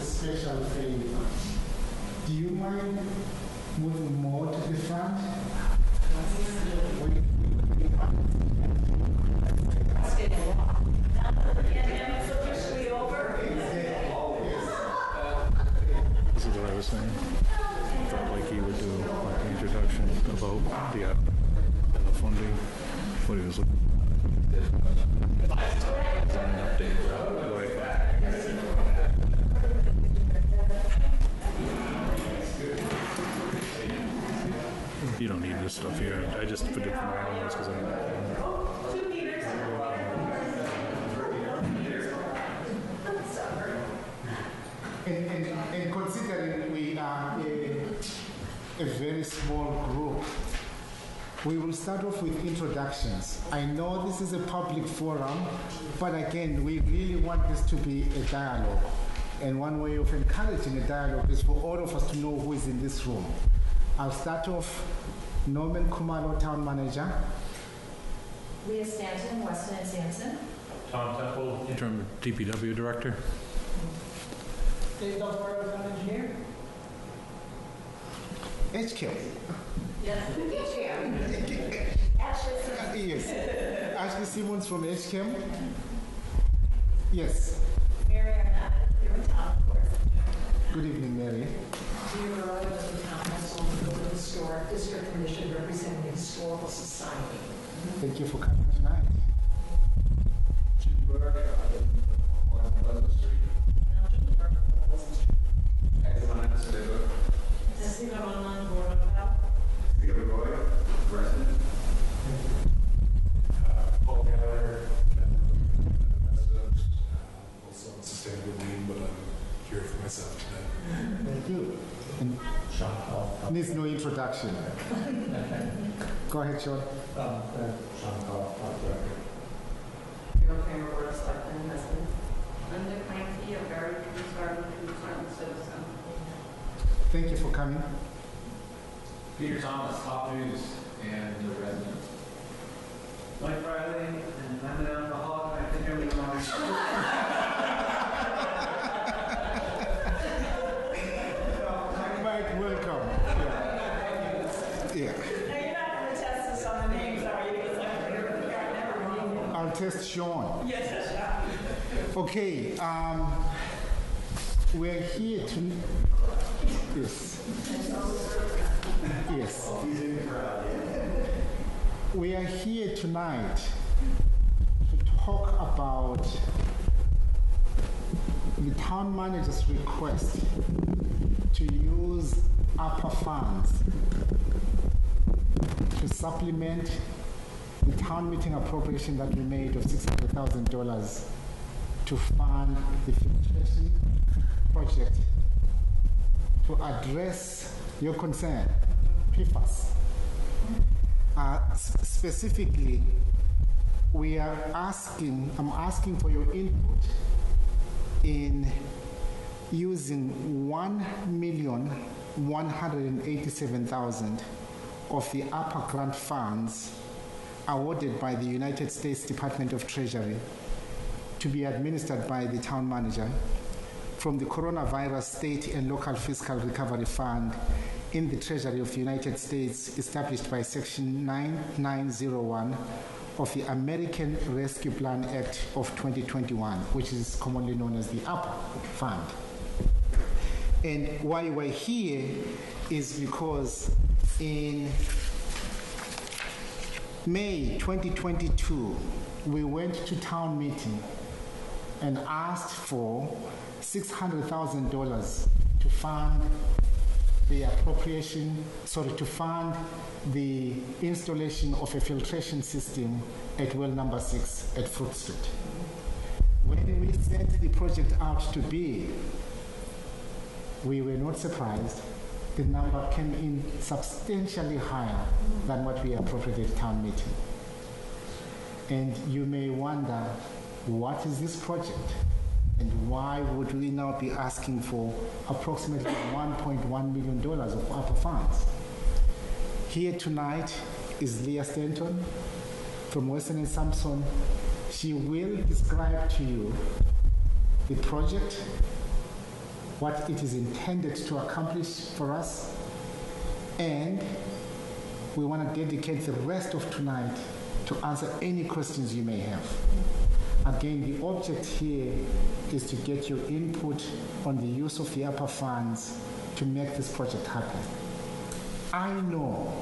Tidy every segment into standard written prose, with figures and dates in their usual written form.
special favor. Do you mind moving more to the front? This is what I was saying. Felt like he would do like the introduction about the app and the funding, what he was looking for. You don't need this stuff here. I just put it for my own notes because I'm. And considering we are a very small group, we will start off with introductions. I know this is a public forum, but again, we really want this to be a dialogue. And one way of encouraging a dialogue is for all of us to know who is in this room. I'll start off. Norman Kumalo, Town Manager. Leah Stanton, Weston and Sampson. Tom Temple, Interim DPW Director. Dave Delfaro, Town Engineer. HK. Yes, Ashley. Yes. Ashley Simmons from HCAM. Yes. Mary Arnett, here in town, of course. Good evening, Mary. Dear Rhoda, the Town Council of the Historic District Commission representing the Historical Society. Thank you for coming tonight. Jim Burke, on Pleasant Street. Excellent, Steve. Cecilia Ronan, Board of Health. Steve Roy, resident. Paul Gallagher, also on sustainable lean, but I'm here for myself today. Thank you. And needs no introduction. Go ahead, Sean. Carol Kramer, Board of Selectmen, husband. Linda Clancy, a very concerned citizen. Thank you for coming. Peter Thomas, Top News, and the resident. Mike Riley, and I'm an alcoholic, I think everyone knows. Mike, welcome. Yeah. Now, you're not going to test us on the names, are you? Because I've never I'll test Sean. Yes, Okay. We're here to. Yes. Yes. We are here tonight to talk about the town manager's request to use ARPA funds to supplement the town meeting appropriation that we made of $600,000 to fund the filtration project to address your concern, PFAS. Specifically, I'm asking for your input in using $1,187,000 of the ARPA grant funds awarded by the United States Department of Treasury to be administered by the town manager from the Coronavirus State and Local Fiscal Recovery Fund in the Treasury of the United States, established by Section 9901 of the American Rescue Plan Act of 2021, which is commonly known as the ARPA Fund. And why we're here is because in May 2022, we went to town meeting and asked for $600,000 to fund the to fund the installation of a filtration system at well number 6 at Fruit Street. When we sent the project out to bid, we were not surprised. The number came in substantially higher than what we appropriated at town meeting. And you may wonder, what is this project? And why would we now be asking for approximately $1.1 million of ARPA funds? Here tonight is Leah Stanton from Weston and Sampson. She will describe to you the project, what it is intended to accomplish for us, and we want to dedicate the rest of tonight to answer any questions you may have. Again, the object here is to get your input on the use of the ARPA funds to make this project happen. I know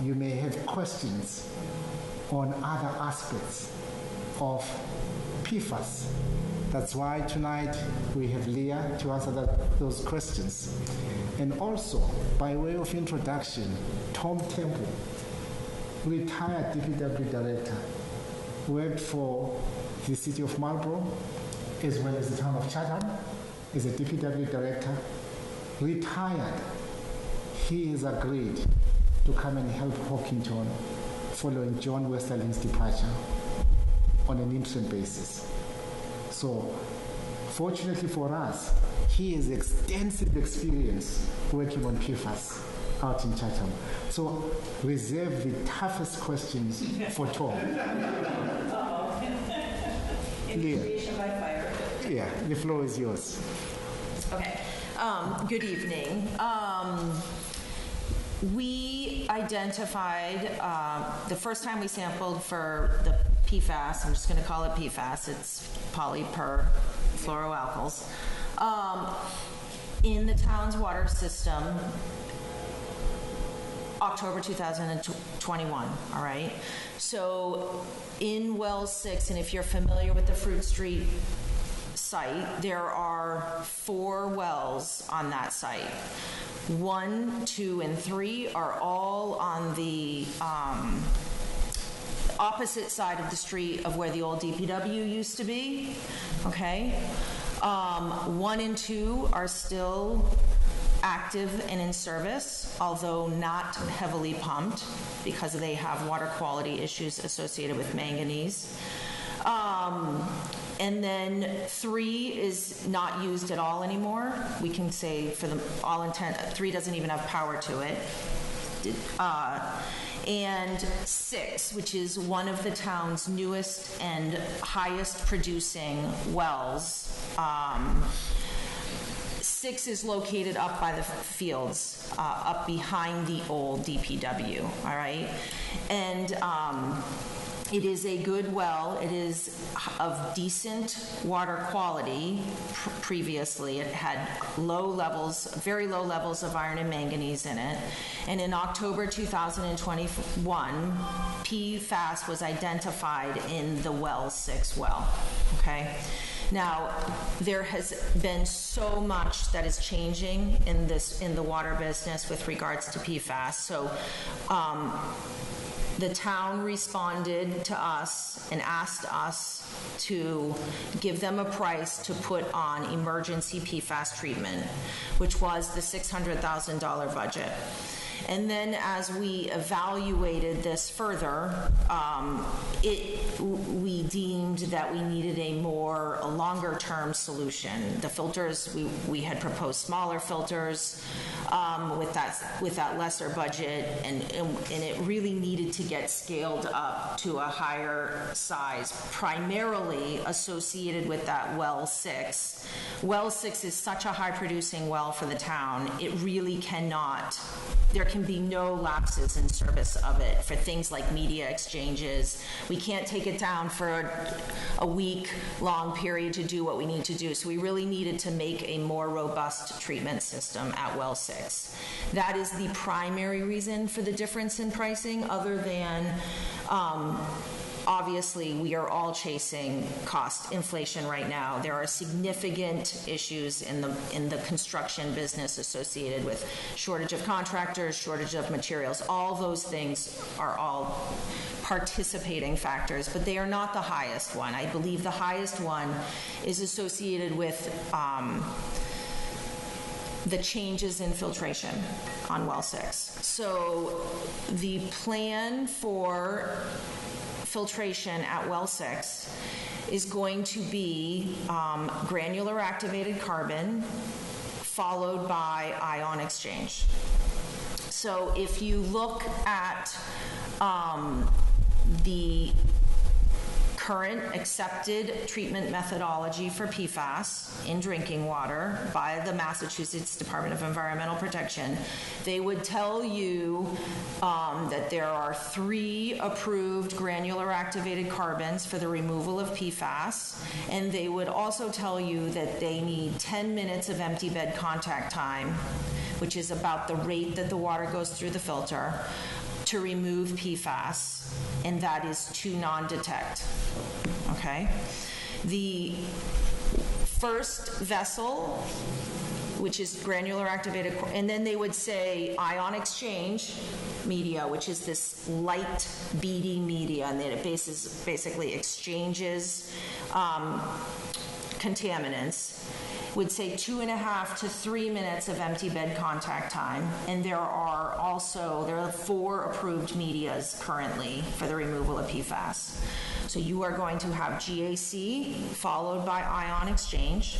you may have questions on other aspects of PFAS. That's why tonight we have Leah to answer those questions. And also, by way of introduction, Tom Temple, retired DPW director, worked for the city of Marlborough as well as the town of Chatham as a DPW director, retired. He has agreed to come and help Hawkington following John Westerling's departure on an interim basis. So, fortunately for us, he has extensive experience working on PFAS out in Chatham. So, reserve the toughest questions for Tom. Leah. Initiation by fire. Yeah, the floor is yours. Okay. Good evening. We identified, the first time we sampled for the PFAS, I'm just going to call it PFAS, it's polyperfluoroalkyls, in the town's water system, October 2021, all right? So in well 6, and if you're familiar with the Fruit Street site, there are 4 wells on that site. 1, 2, and 3 are all on the opposite side of the street of where the old DPW used to be, okay? 1 and 2 are still active and in service, although not heavily pumped because they have water quality issues associated with manganese. And then 3 is not used at all anymore. We can say for the all intent, 3 doesn't even have power to it. And 6, which is one of the town's newest and highest producing wells, 6 is located up by the fields, up behind the old DPW, all right? And it is a good well. It is of decent water quality. Previously, it had very low levels of iron and manganese in it. And in October 2021, PFAS was identified in the well 6 well, okay? Now, there has been so much that is changing in the water business with regards to PFAS. So, the town responded to us and asked us to give them a price to put on emergency PFAS treatment, which was the $600,000 budget. And then as we evaluated this further, we deemed that we needed a longer-term solution. The filters, we had proposed smaller filters with that lesser budget, and it really needed to get scaled up to a higher size, primarily associated with that well 6. Well 6 is such a high-producing well for the town, it really cannot. There can be no lapses in service of it for things like media exchanges. We can't take it down for a week-long period to do what we need to do. So we really needed to make a more robust treatment system at well 6. That is the primary reason for the difference in pricing, other than obviously, we are all chasing cost inflation right now. There are significant issues in the construction business associated with shortage of contractors, shortage of materials. All those things are all participating factors, but they are not the highest one. I believe the highest one is associated with the changes in filtration on well 6. So the plan for filtration at well 6 is going to be granular activated carbon followed by ion exchange. So if you look at the current accepted treatment methodology for PFAS in drinking water by the Massachusetts Department of Environmental Protection, they would tell you that there are 3 approved granular activated carbons for the removal of PFAS, and they would also tell you that they need 10 minutes of empty bed contact time, which is about the rate that the water goes through the filter, to remove PFAS, and that is to non-detect, okay? The first vessel, which is granular activated, and then they would say ion exchange media, which is this light beady media, and then it basically exchanges contaminants, would say 2.5 to 3 minutes of empty bed contact time. And there are 4 approved medias currently for the removal of PFAS. So you are going to have GAC followed by ion exchange.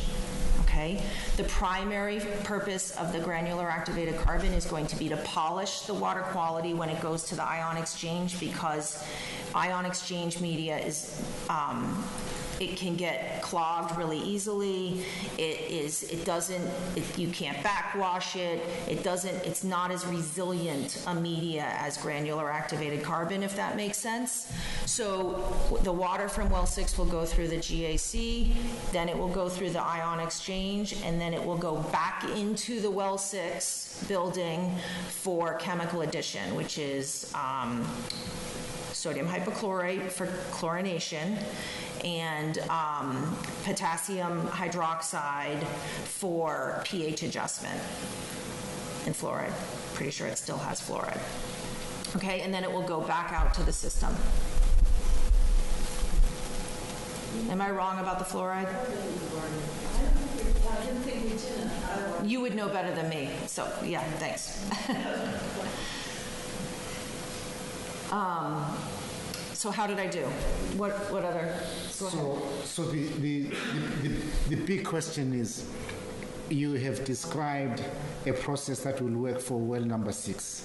Okay. The primary purpose of the granular activated carbon is going to be to polish the water quality when it goes to the ion exchange, because ion exchange media is it can get clogged really easily. You can't backwash it. It's not as resilient a media as granular activated carbon, if that makes sense. So the water from well 6 will go through the GAC, then it will go through the ion exchange, and then it will go back into the well 6 building for chemical addition, which is sodium hypochlorite for chlorination, and potassium hydroxide for pH adjustment, and fluoride. Pretty sure it still has fluoride. Okay, and then it will go back out to the system. Am I wrong about the fluoride? I didn't think we did. You would know better than me, so yeah, thanks. So how did I do? What other? Go ahead. So the big question is, you have described a process that will work for well number 6.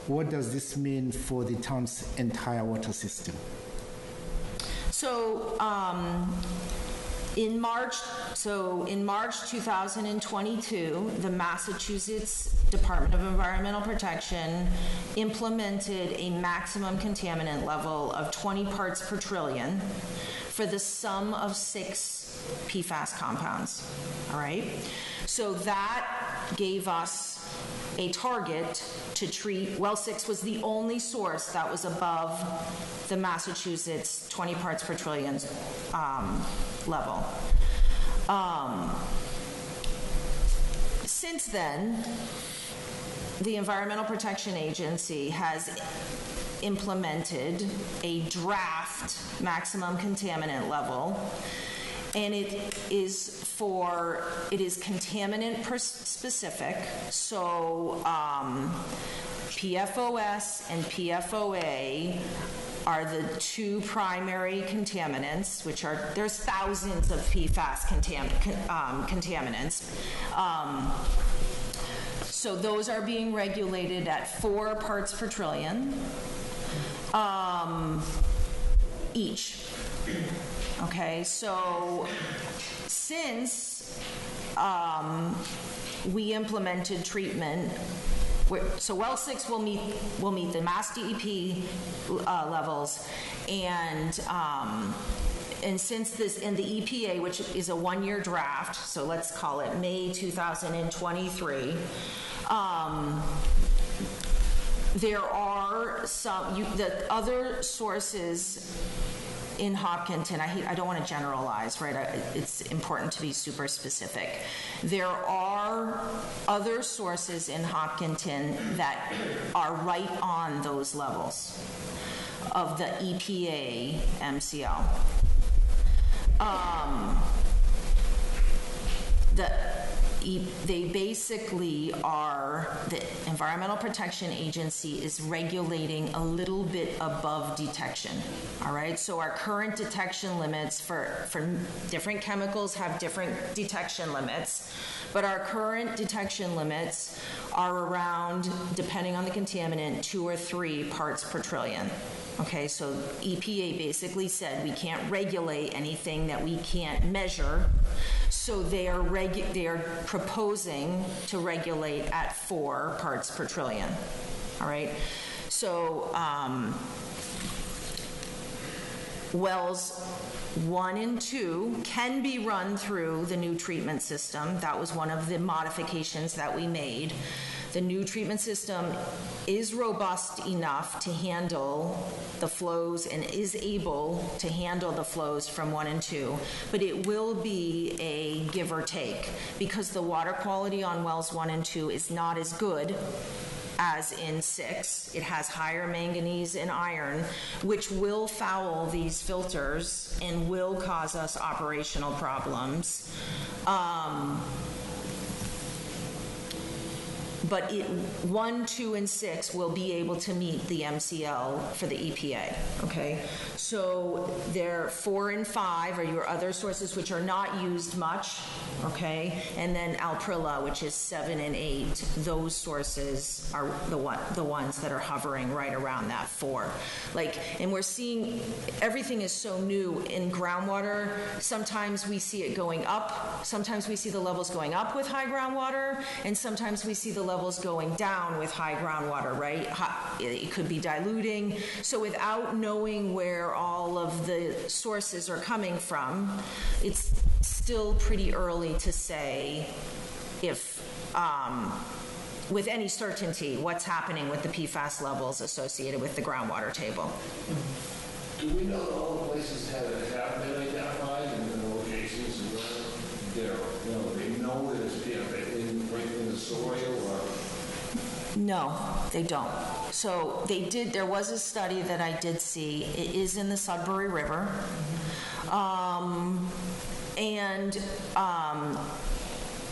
What does this mean for the town's entire water system? So in March 2022, the Massachusetts Department of Environmental Protection implemented a maximum contaminant level of 20 parts per trillion for the sum of 6 PFAS compounds. All right? So that gave us a target to treat. Well 6 was the only source that was above the Massachusetts 20 parts per trillion level. Since then, the Environmental Protection Agency has implemented a draft maximum contaminant level, and it is contaminant specific. So PFOS and PFOA are the 2 primary contaminants, which are, there's thousands of PFAS contaminants. So those are being regulated at 4 parts per trillion each. Okay, so since we implemented treatment, so well 6 will meet the Mass DEP levels, and since this in the EPA, which is a 1-year draft, so let's call it May 2023. There are the other sources in Hopkinton. I don't want to generalize, right? It's important to be super specific. There are other sources in Hopkinton that are right on those levels of the EPA MCL. they basically are, the Environmental Protection Agency is regulating a little bit above detection, all right? So our current detection limits for different chemicals have different detection limits, but our current detection limits are around, depending on the contaminant, 2 or 3 parts per trillion. Okay, so EPA basically said we can't regulate anything that we can't measure, so they are proposing to regulate at 4 parts per trillion. All right, so wells 1 and 2 can be run through the new treatment system. That was one of the modifications that we made. The new treatment system is robust enough to handle the flows and is able to handle the flows from 1 and 2, but it will be a give or take because the water quality on wells 1 and 2 is not as good as in 6. It has higher manganese and iron, which will foul these filters and will cause us operational problems. But 1, 2, and 6 will be able to meet the MCL for the EPA, okay? So there 4 and 5 are your other sources which are not used much, okay? And then Alprilla, which is 7 and 8, those sources are the ones that are hovering right around that 4. And we're seeing, everything is so new in groundwater. Sometimes we see it going up, sometimes we see the levels going up with high groundwater, and sometimes we see the levels going down with high groundwater, right? It could be diluting. So without knowing where all of the sources are coming from, it's still pretty early to say if, with any certainty, what's happening with the PFAS levels associated with the groundwater table. Do we know that all the places have been identified and the locations where they know that it's in the soil or? No, they don't. So they did, there was a study that I did see. It is in the Sudbury River.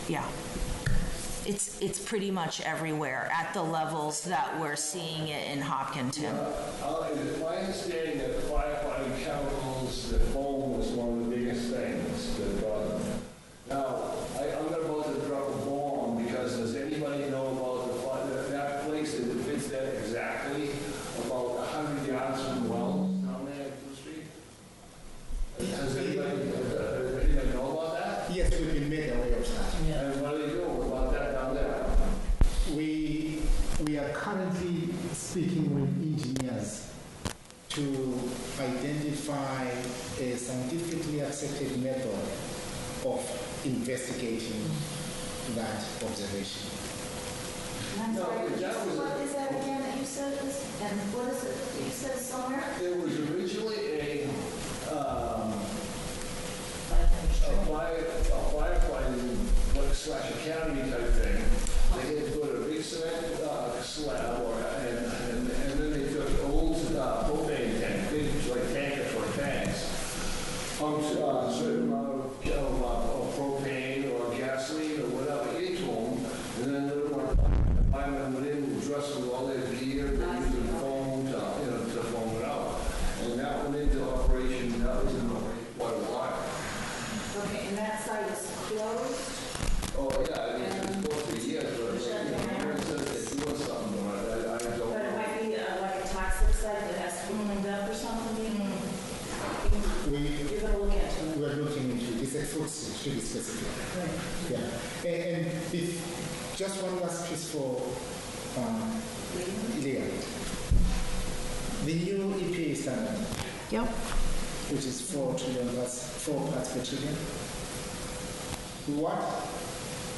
Yeah. It's pretty much everywhere at the levels that we're seeing it in Hopkinton. It's my understanding that the firefighting chemicals, the foam was one of the biggest things that brought them. Now, I'm about to drop a bomb because does anybody know about that place that fits that exactly about 100 yards from the wells down there at the street? Does anybody know about that? Yes, we've been made aware of that. Yeah. And what are they doing about that down there? We are currently speaking with engineers to identify a scientifically accepted method of investigating that observation. I'm sorry, what is that again that you said? And what is it that you said somewhere? There was originally a firefighting /academy type thing. They had put a big cement slab, and then they took old propane tank, big like tankers for tanks, pumped a certain amount of propane or gasoline or whatever into them, and then they firemen went in dressed with all their gear, they used the foam to foam it out, and that went into operation. That was in operation quite a while. Okay, and that site is closed? Oh, yeah, I mean, it's supposed to be, yes, but it says they're doing something, but I don't know. But it might be like a toxic site that has to be cleaned up or something? You're going to look into it? We're looking into it. It's a food state, to be specific. Right. Yeah. And if, just one last piece for Leah. The new EPA standard, Yep. which is 4 trillion plus 4 parts per trillion. What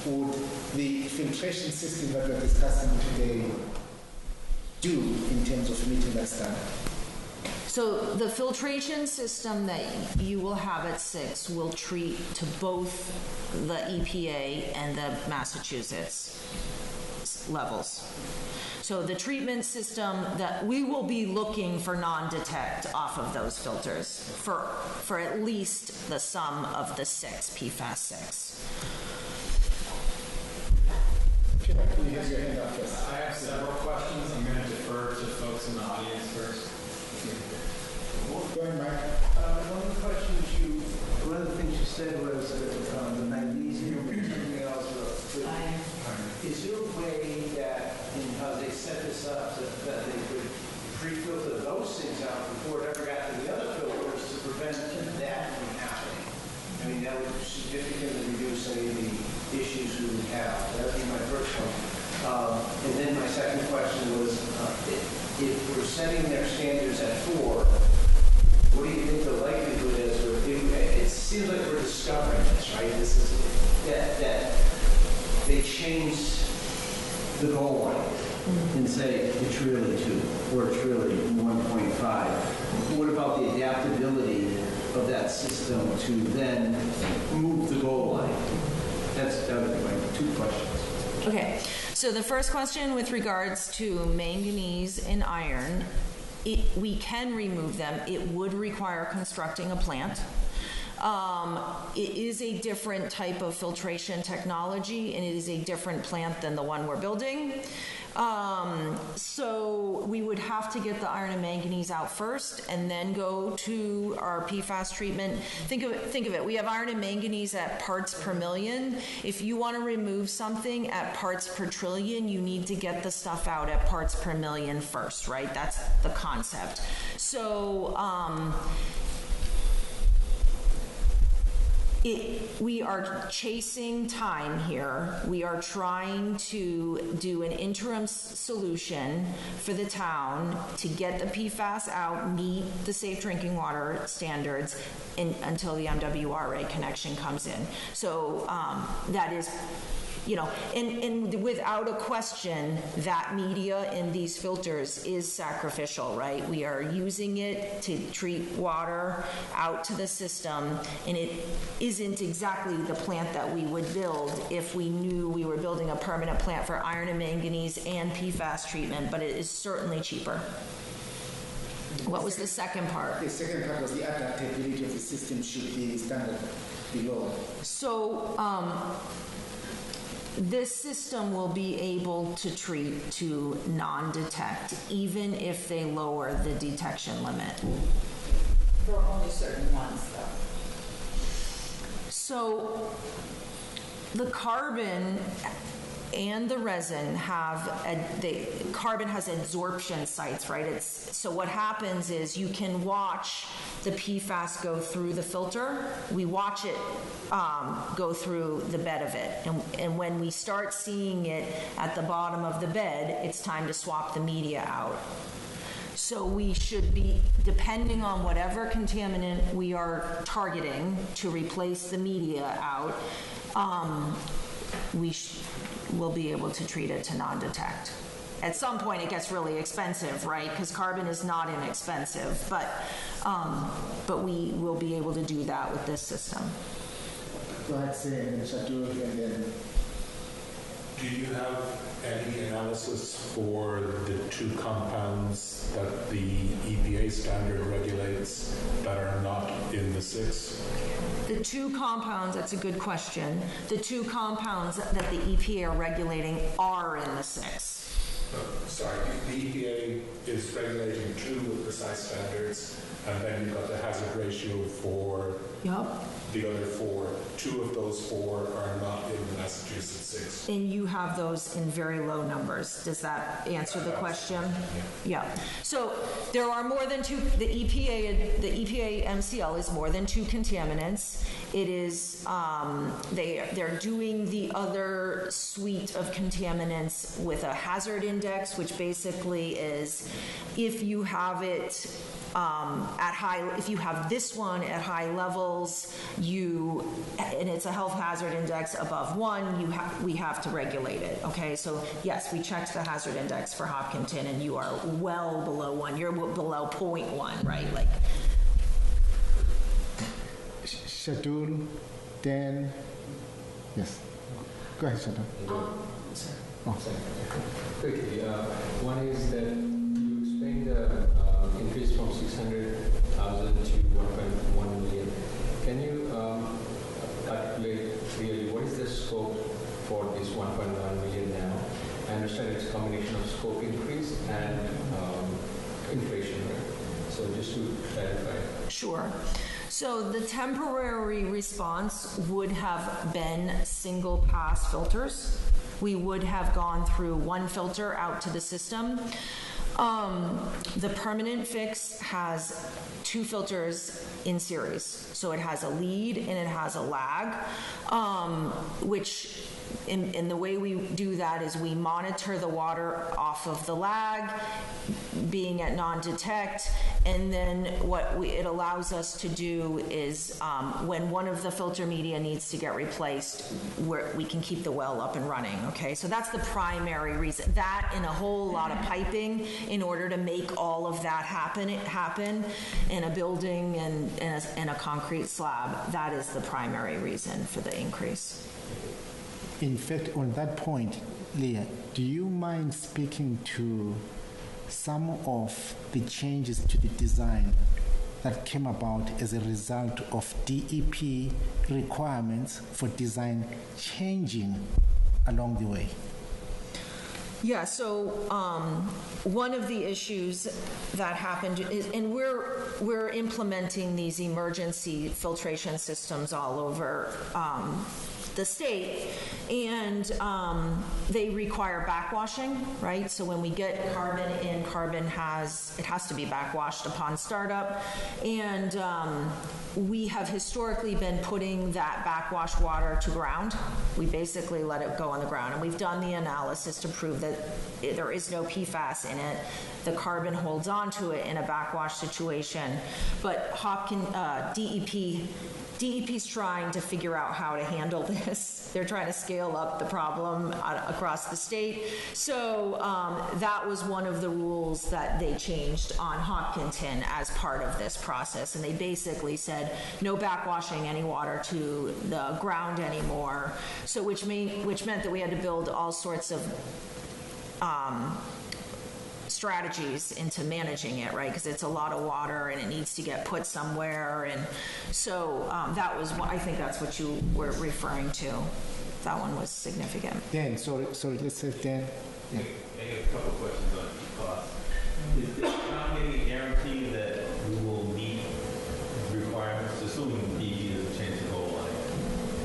would the filtration system that we're discussing today do in terms of meeting that standard? So the filtration system that you will have at 6 will treat to both the EPA and the Massachusetts levels. So the treatment system that we will be looking for non-detect off of those filters for at least the sum of the 6, PFAS 6. You have your hand up first. I have several questions. I'm going to defer to folks in the audience first. Go ahead, Mike. One of the things you said was the magnesium and something else. Is there a way that, in how they set this up, that they could pre-filter those things out before it ever got to the other filters to prevent that from happening? I mean, that would significantly reduce any of the issues we would have. That would be my first one. And then my second question was, if we're setting their standards at 4, what do you think the likelihood is? It seems like we're discovering this, right? This is that they change the goal line and say it's really 2 or it's really 1.5. What about the adaptability of that system to then move the goal line? That would be my 2 questions. Okay, so the first question with regards to manganese and iron, we can remove them. It would require constructing a plant. It is a different type of filtration technology, and it is a different plant than the one we're building. So we would have to get the iron and manganese out first and then go to our PFAS treatment. Think of it. We have iron and manganese at parts per million. If you want to remove something at parts per trillion, you need to get the stuff out at parts per million first, right? That's the concept. So, we are chasing time here. We are trying to do an interim solution for the town to get the PFAS out, meet the safe drinking water standards until the MWRA connection comes in. So that is, and without a question, that media in these filters is sacrificial, right? We are using it to treat water out to the system, and it isn't exactly the plant that we would build if we knew we were building a permanent plant for iron and manganese and PFAS treatment, but it is certainly cheaper. What was the second part? The second part was the adaptability of the system should the standard be lower. So, this system will be able to treat to non-detect, even if they lower the detection limit. For only certain ones, though. So the carbon and the resin carbon has absorption sites, right? So what happens is you can watch the PFAS go through the filter. We watch it go through the bed of it. And when we start seeing it at the bottom of the bed, it's time to swap the media out. So we should be, depending on whatever contaminant we are targeting to replace the media out, we'll be able to treat it to non-detect. At some point it gets really expensive, right? Because carbon is not inexpensive, but we will be able to do that with this system. Go ahead, Shatul, and then. Do you have any analysis for the 2 compounds that the EPA standard regulates that are not in the 6? The 2 compounds, that's a good question. The 2 compounds that the EPA are regulating are in the 6. Sorry, the EPA is regulating 2 with precise standards, and then you've got the hazard ratio for the other 4. 2 of those 4 are not in the Massachusetts 6. And you have those in very low numbers. Does that answer the question? Yeah. So there are more than 2. The EPA MCL is more than 2 contaminants. It is they're doing the other suite of contaminants with a hazard index, which basically is if you have it if you have this one at high levels, and it's a health hazard index above 1, we have to regulate it. Okay, so yes, we checked the hazard index for Hopkinton, and you are well below 1. You're below 0.1, right? Like. Shatul, Dan, yes. Go ahead, Shatul. Quickly, one is that you explained the increase from 600,000 to 1.1 million. Can you calculate really what is the scope for this 1.1 million now. I understand it's a combination of scope increase and inflation, right? So just to clarify. Sure. So the temporary response would have been single pass filters. We would have gone through one filter out to the system. The permanent fix has two filters in series. So it has a lead and it has a lag, which in the way we do that is we monitor the water off of the lag, being at non-detect, and then what it allows us to do is when one of the filter media needs to get replaced, we can keep the well up and running, okay? So that's the primary reason. That and a whole lot of piping in order to make all of that happen in a building and a concrete slab. That is the primary reason for the increase. In fact, on that point, Leah, do you mind speaking to some of the changes to the design that came about as a result of DEP requirements for design changing along the way? Yeah, so one of the issues that happened is, and we're implementing these emergency filtration systems all over the state, and they require backwashing, right? So when we get carbon in, it has to be backwashed upon startup, and we have historically been putting that backwash water to ground. We basically let it go on the ground, and we've done the analysis to prove that there is no PFAS in it. The carbon holds onto it in a backwash situation, but DEP's trying to figure out how to handle this. They're trying to scale up the problem across the state. So that was one of the rules that they changed on Hopkinton as part of this process. And they basically said no backwashing any water to the ground anymore. So which meant that we had to build all sorts of strategies into managing it, right? Because it's a lot of water and it needs to get put somewhere, and so that was what I think that's what you were referring to. That one was significant. Dan, sorry, let's say Dan. Yeah. I have a couple questions on PFAS. Is this not getting a guarantee that we will meet requirements, assuming DEP doesn't change the whole line,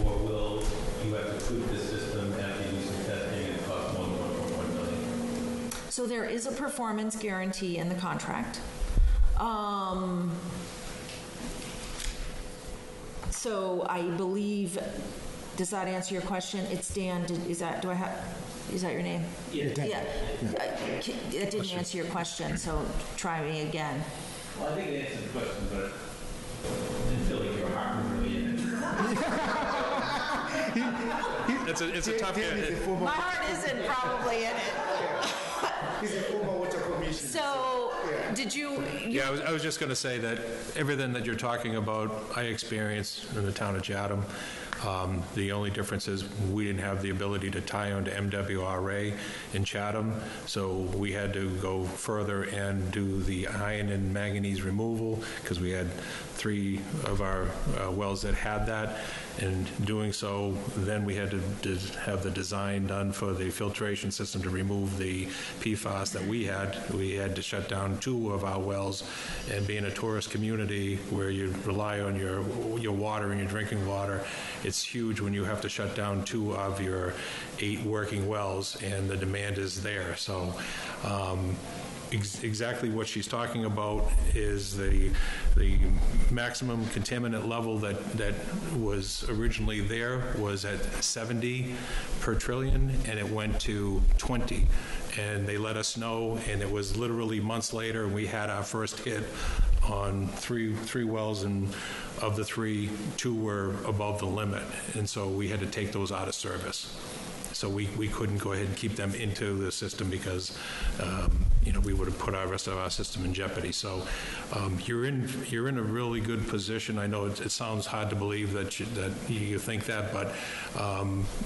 or will you have to tweak the system after you do some testing and it costs more than $1.1 million? So there is a performance guarantee in the contract. So I believe, does that answer your question? It's Dan. Is that your name? Yeah. Yeah. It didn't answer your question, so try me again. Well, I think it answered the question, but I didn't feel like your heart was really in it. It's a tough game. My heart isn't probably in it. He's a former water commissioner. So, did you? Yeah, I was just going to say that everything that you're talking about, I experienced in the town of Chatham. The only difference is we didn't have the ability to tie onto MWRA in Chatham, so we had to go further and do the iron and manganese removal because we had 3 of our wells that had that. And doing so, then we had to have the design done for the filtration system to remove the PFAS that we had. We had to shut down 2 of our wells, and being a tourist community where you rely on your water and your drinking water, it's huge when you have to shut down 2 of your 8 working wells, and the demand is there. So exactly what she's talking about is the maximum contaminant level that was originally there was at 70 per trillion, and it went to 20. And they let us know, and it was literally months later, we had our first hit on three wells, and of the 3, 2 were above the limit, and so we had to take those out of service. So we couldn't go ahead and keep them into the system because we would have put our rest of our system in jeopardy. So you're in a really good position. I know it sounds hard to believe that you think that, but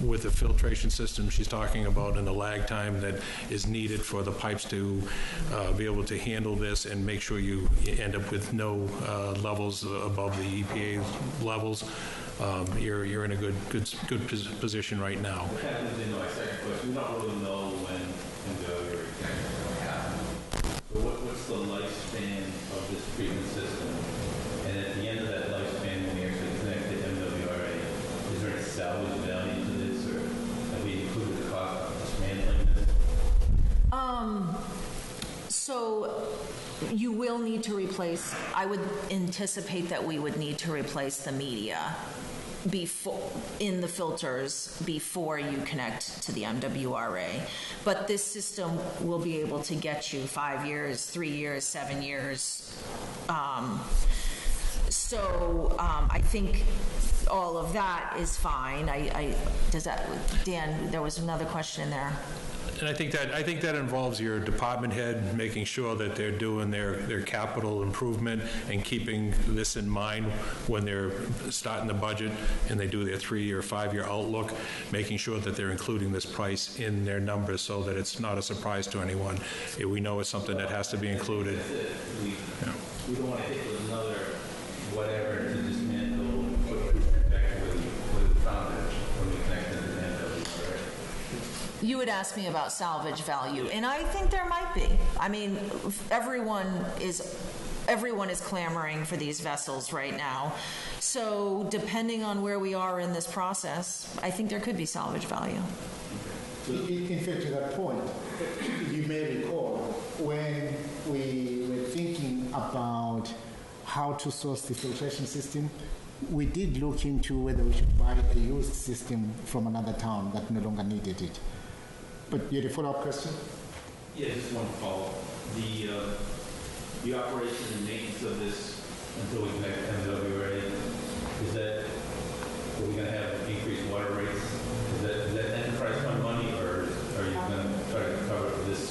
with the filtration system she's talking about and the lag time that is needed for the pipes to be able to handle this and make sure you end up with no levels above the EPA levels, you're in a good position right now. That kind of leads into my second question. We don't really know when failure is going to happen. So what's the lifespan of this treatment system? And at the end of that lifespan, when we actually connect to MWRA, is there a salvage value to this, or have we included the cost of dismantling this? So you will need to replace, I would anticipate that we would need to replace the media in the filters before you connect to the MWRA. But this system will be able to get you 5 years, 3 years, 7 years. I think all of that is fine. Dan, there was another question in there. And I think that involves your department head making sure that they're doing their capital improvement and keeping this in mind when they're starting the budget and they do their 3-year, 5-year outlook, making sure that they're including this price in their numbers so that it's not a surprise to anyone. We know it's something that has to be included. We don't want to hit with another whatever to dismantle and put it back where we found it when we connected to the MWRA. You would ask me about salvage value, and I think there might be. I mean, everyone is clamoring for these vessels right now. So depending on where we are in this process, I think there could be salvage value. In fact, to that point, you may recall when we were thinking about how to source the filtration system, we did look into whether we should buy a used system from another town that no longer needed it. But you had a follow-up question? Yeah, just one follow-up. The operation and maintenance of this until we connect to MWRA, are we going to have increased water rates? Is that enterprise fund money, or are you going to try to cover this?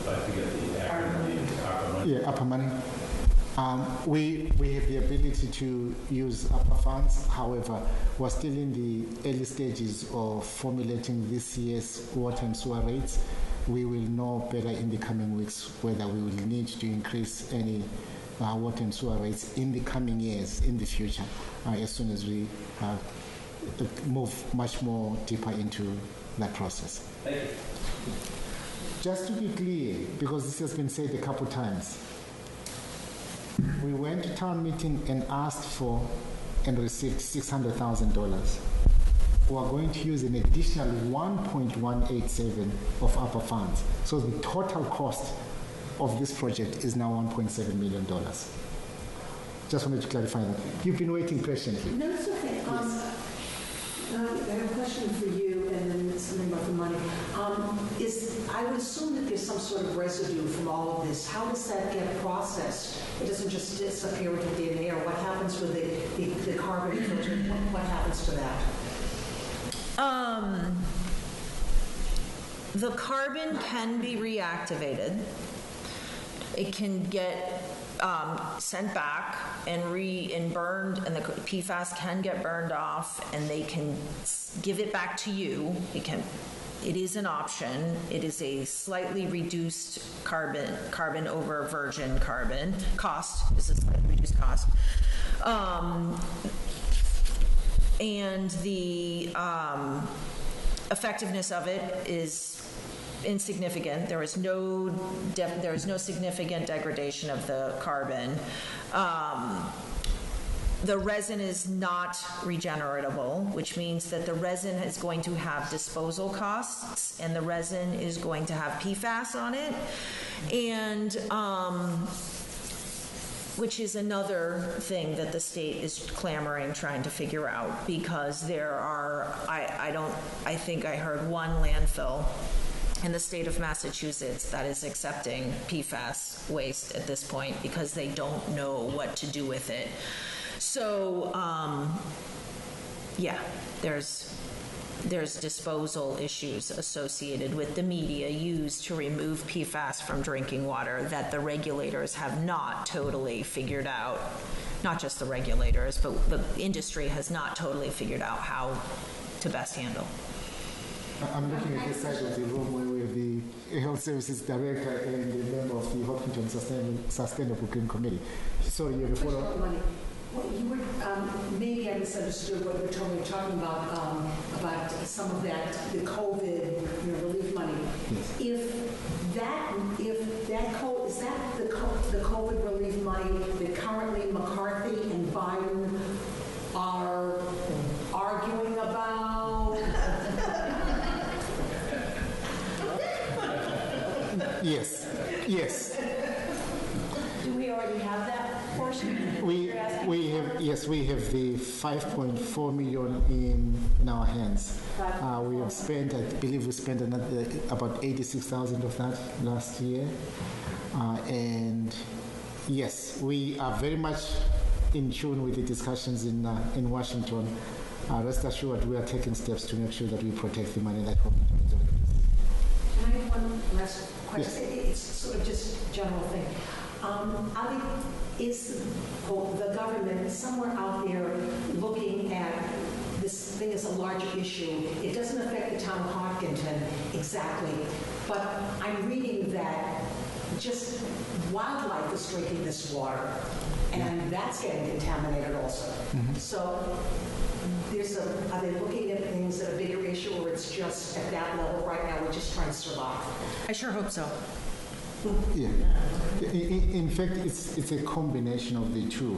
I forget the acronym. ARPA money. Yeah, ARPA money. We have the ability to use ARPA funds. However, we're still in the early stages of formulating this year's water and sewer rates. We will know better in the coming weeks whether we will need to increase any water and sewer rates in the coming years, in the future, as soon as we move much more deeper into that process. Thank you. Just to be clear, because this has been said a couple times, we went to town meeting and asked for and received $600,000. We are going to use an additional 1.187 of ARPA funds. So the total cost of this project is now $1.7 million. Just wanted to clarify that. You've been waiting patiently. No, it's okay. Yes. I have a question for you, and then something about the money. I would assume that there's some sort of residue from all of this. How does that get processed? It doesn't just disappear into thin air. What happens with the carbon filter? What happens to that? The carbon can be reactivated. It can get sent back and burned, and the PFAS can get burned off, and they can give it back to you. It is an option. It is a slightly reduced carbon over virgin carbon. Cost is a slightly reduced cost. And the effectiveness of it is insignificant. There is no significant degradation of the carbon. The resin is not regeneratable, which means that the resin is going to have disposal costs, and the resin is going to have PFAS on it, and which is another thing that the state is clamoring, trying to figure out, because there are, I think I heard one landfill in the state of Massachusetts that is accepting PFAS waste at this point because they don't know what to do with it. So, there's disposal issues associated with the media used to remove PFAS from drinking water that the regulators have not totally figured out. Not just the regulators, but the industry has not totally figured out how to best handle. I'm looking at this side of the room where we have the Health Services Director and the member of the Hopkinton Sustainable Green Committee. Sorry, you have a follow-up? Well, you were, maybe I misunderstood what you were talking about some of that, the COVID, relief money. Yes. Is that the COVID relief money that currently McCarthy and Biden are arguing about? Yes, yes. Do we already have that portion? We have, yes, we have the 5.4 million in our hands. We have spent, I believe we spent another, about 86,000 of that last year. And yes, we are very much in tune with the discussions in Washington. Rest assured, we are taking steps to make sure that we protect the money that comes. Can I have one last question? Yes. It's sort of just a general thing. Is the government somewhere out there looking at this thing as a larger issue? It doesn't affect the town of Hopkinton exactly, but I'm reading that just wildlife is drinking this water, and that's getting contaminated also. So are they looking at things that are a bigger issue, or it's just at that level right now, we're just trying to survive? I sure hope so. Yeah. In fact, it's a combination of the two.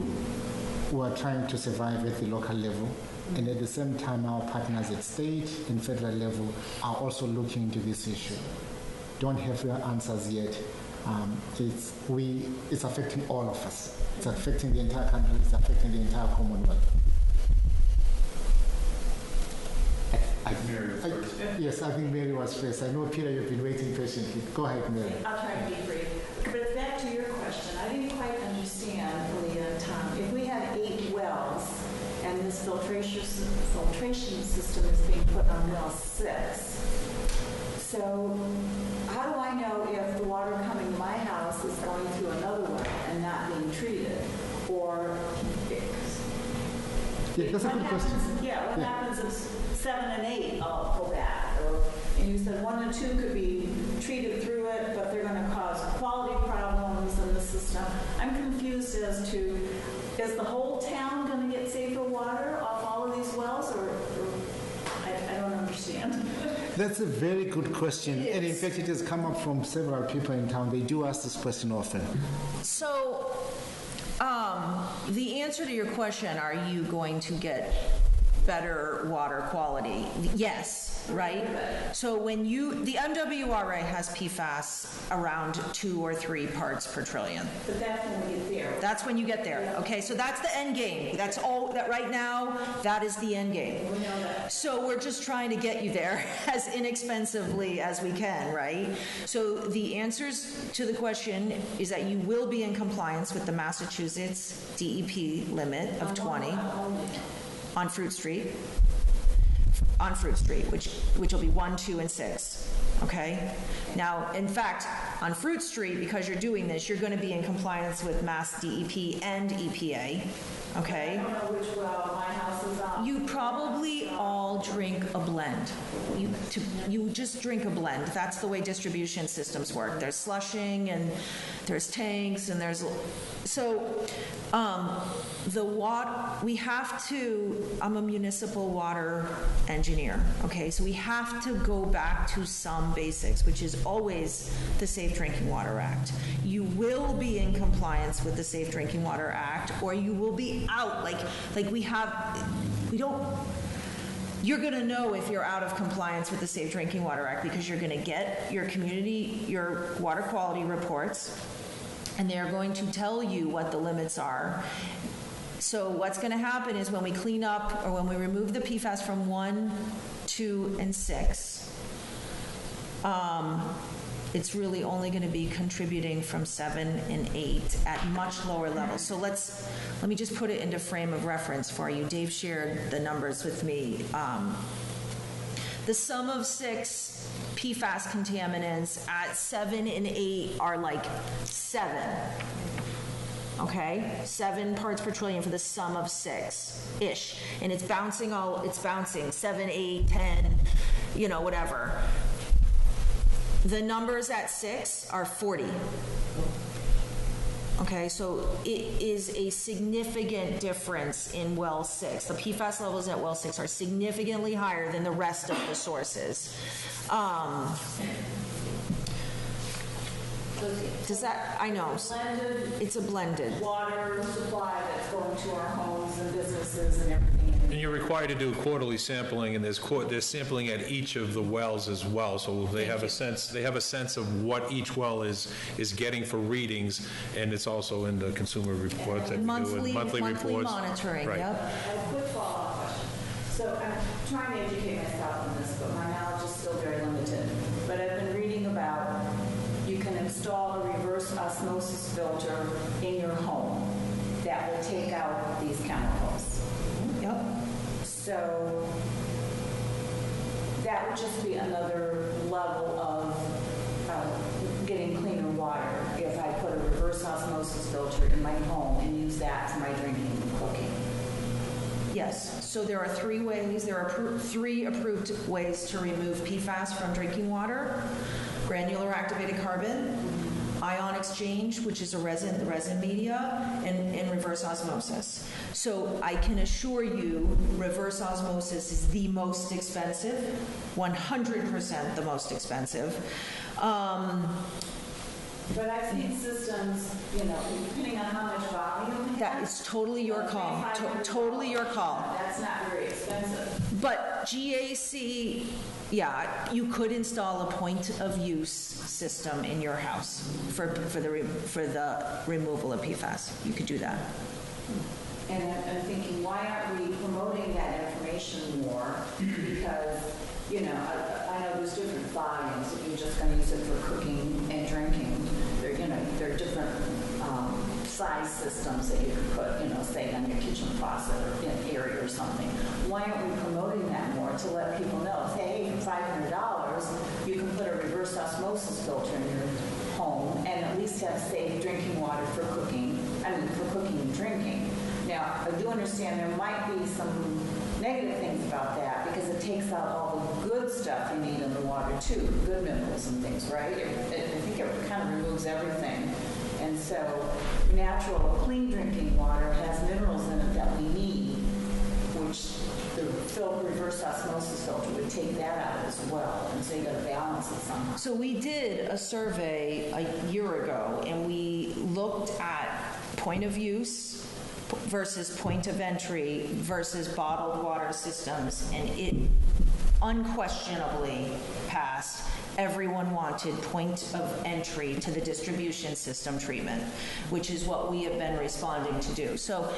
We are trying to survive at the local level, and at the same time, our partners at state and federal level are also looking into this issue. Don't have your answers yet. It's affecting all of us. It's affecting the entire country. It's affecting the entire Commonwealth. Yes, I think Mary was first. I know, Peter, you've been waiting patiently. Go ahead, Mary. I'll try to be brief. But back to your question, I didn't quite understand, Leah and Tom. If we have 8 wells and this filtration system is being put on well 6, so how do I know if the water coming to my house is going through another well and not being treated? Or that's a good question. What happens if 7 and 8 all go bad? And you said 1 and 2 could be treated through it, but they're going to cause quality problems in the system. I'm confused as to, is the whole town going to get safer water off all of these wells, or I don't understand. That's a very good question. And in fact, it has come up from several people in town. They do ask this question often. So, the answer to your question, are you going to get better water quality? Yes, right? So when the MWRA has PFAS around 2 or 3 parts per trillion. But that's when we get there. That's when you get there. Okay, so that's the end game. That's all that right now, that is the end game. We know that. So we're just trying to get you there as inexpensively as we can, right? So the answers to the question is that you will be in compliance with the Massachusetts DEP limit of 20 on Fruit Street, which will be 1, 2, and 6. Okay? Now, in fact, on Fruit Street, because you're doing this, you're going to be in compliance with Mass DEP and EPA. Okay? I don't know which well my house is on. You probably all drink a blend. You just drink a blend. That's the way distribution systems work. There's slushing and there's tanks and there's... So the water, we have to, I'm a municipal water engineer, okay? So we have to go back to some basics, which is always the Safe Drinking Water Act. You will be in compliance with the Safe Drinking Water Act, or you will be out. You're going to know if you're out of compliance with the Safe Drinking Water Act because you're going to get your water quality reports, and they're going to tell you what the limits are. So what's going to happen is when we clean up or when we remove the PFAS from 1, 2, and 6, it's really only going to be contributing from 7 and 8 at much lower levels. So let me just put it into frame of reference for you. Dave shared the numbers with me. The sum of 6 PFAS contaminants at 7 and 8 are like 7. Okay, 7 parts per trillion for the sum of 6-ish. And it's bouncing 7, 8, 10, whatever. The numbers at 6 are 40. Okay, so it is a significant difference in well 6. The PFAS levels at well 6 are significantly higher than the rest of the sources. Does that, I know, it's a blended. Water supply that's going to our homes and businesses and everything. And you're required to do quarterly sampling, and there's sampling at each of the wells as well, so they have a sense of what each well is getting for readings, and it's also in the consumer reports that we do, and monthly reports. Monitoring, Right. yep. I have a quick follow-up question. So I'm trying to educate myself on this, but my knowledge is still very limited. But I've been reading about you can install a reverse osmosis filter in your home that will take out these chemicals. Yep. So that would just be another level of getting cleaner water if I put a reverse osmosis filter in my home and use that for my drinking and cooking. Yes, so there are 3 ways, there are 3 approved ways to remove PFAS from drinking water: granular activated carbon, ion exchange, which is the resin media, and reverse osmosis. So I can assure you, reverse osmosis is the most expensive, 100% the most expensive. But I've seen systems, depending on how much volume. That is totally your call. Totally your call. That's not very expensive. But GAC, yeah, you could install a point of use system in your house for the removal of PFAS. You could do that. And I'm thinking, why aren't we promoting that information more? Because, I know there's different volumes. If you're just going to use it for cooking and drinking, there are different size systems that you could put, say on your kitchen faucet or in an area or something. Why aren't we promoting that more to let people know, say, hey, for $500, you can put a reverse osmosis filter in your home and at least have safe drinking water for cooking and drinking. Now, I do understand there might be some negative things about that because it takes out all the good stuff you need in the water too, good minerals and things, right? I think it kind of removes everything. And so natural, clean drinking water has minerals in it that we need, which the reverse osmosis filter would take that out as well. And so you got to balance it somehow. So we did a survey a year ago, and we looked at point of use versus point of entry versus bottled water systems, and it unquestionably passed. Everyone wanted point of entry to the distribution system treatment, which is what we have been responding to do. So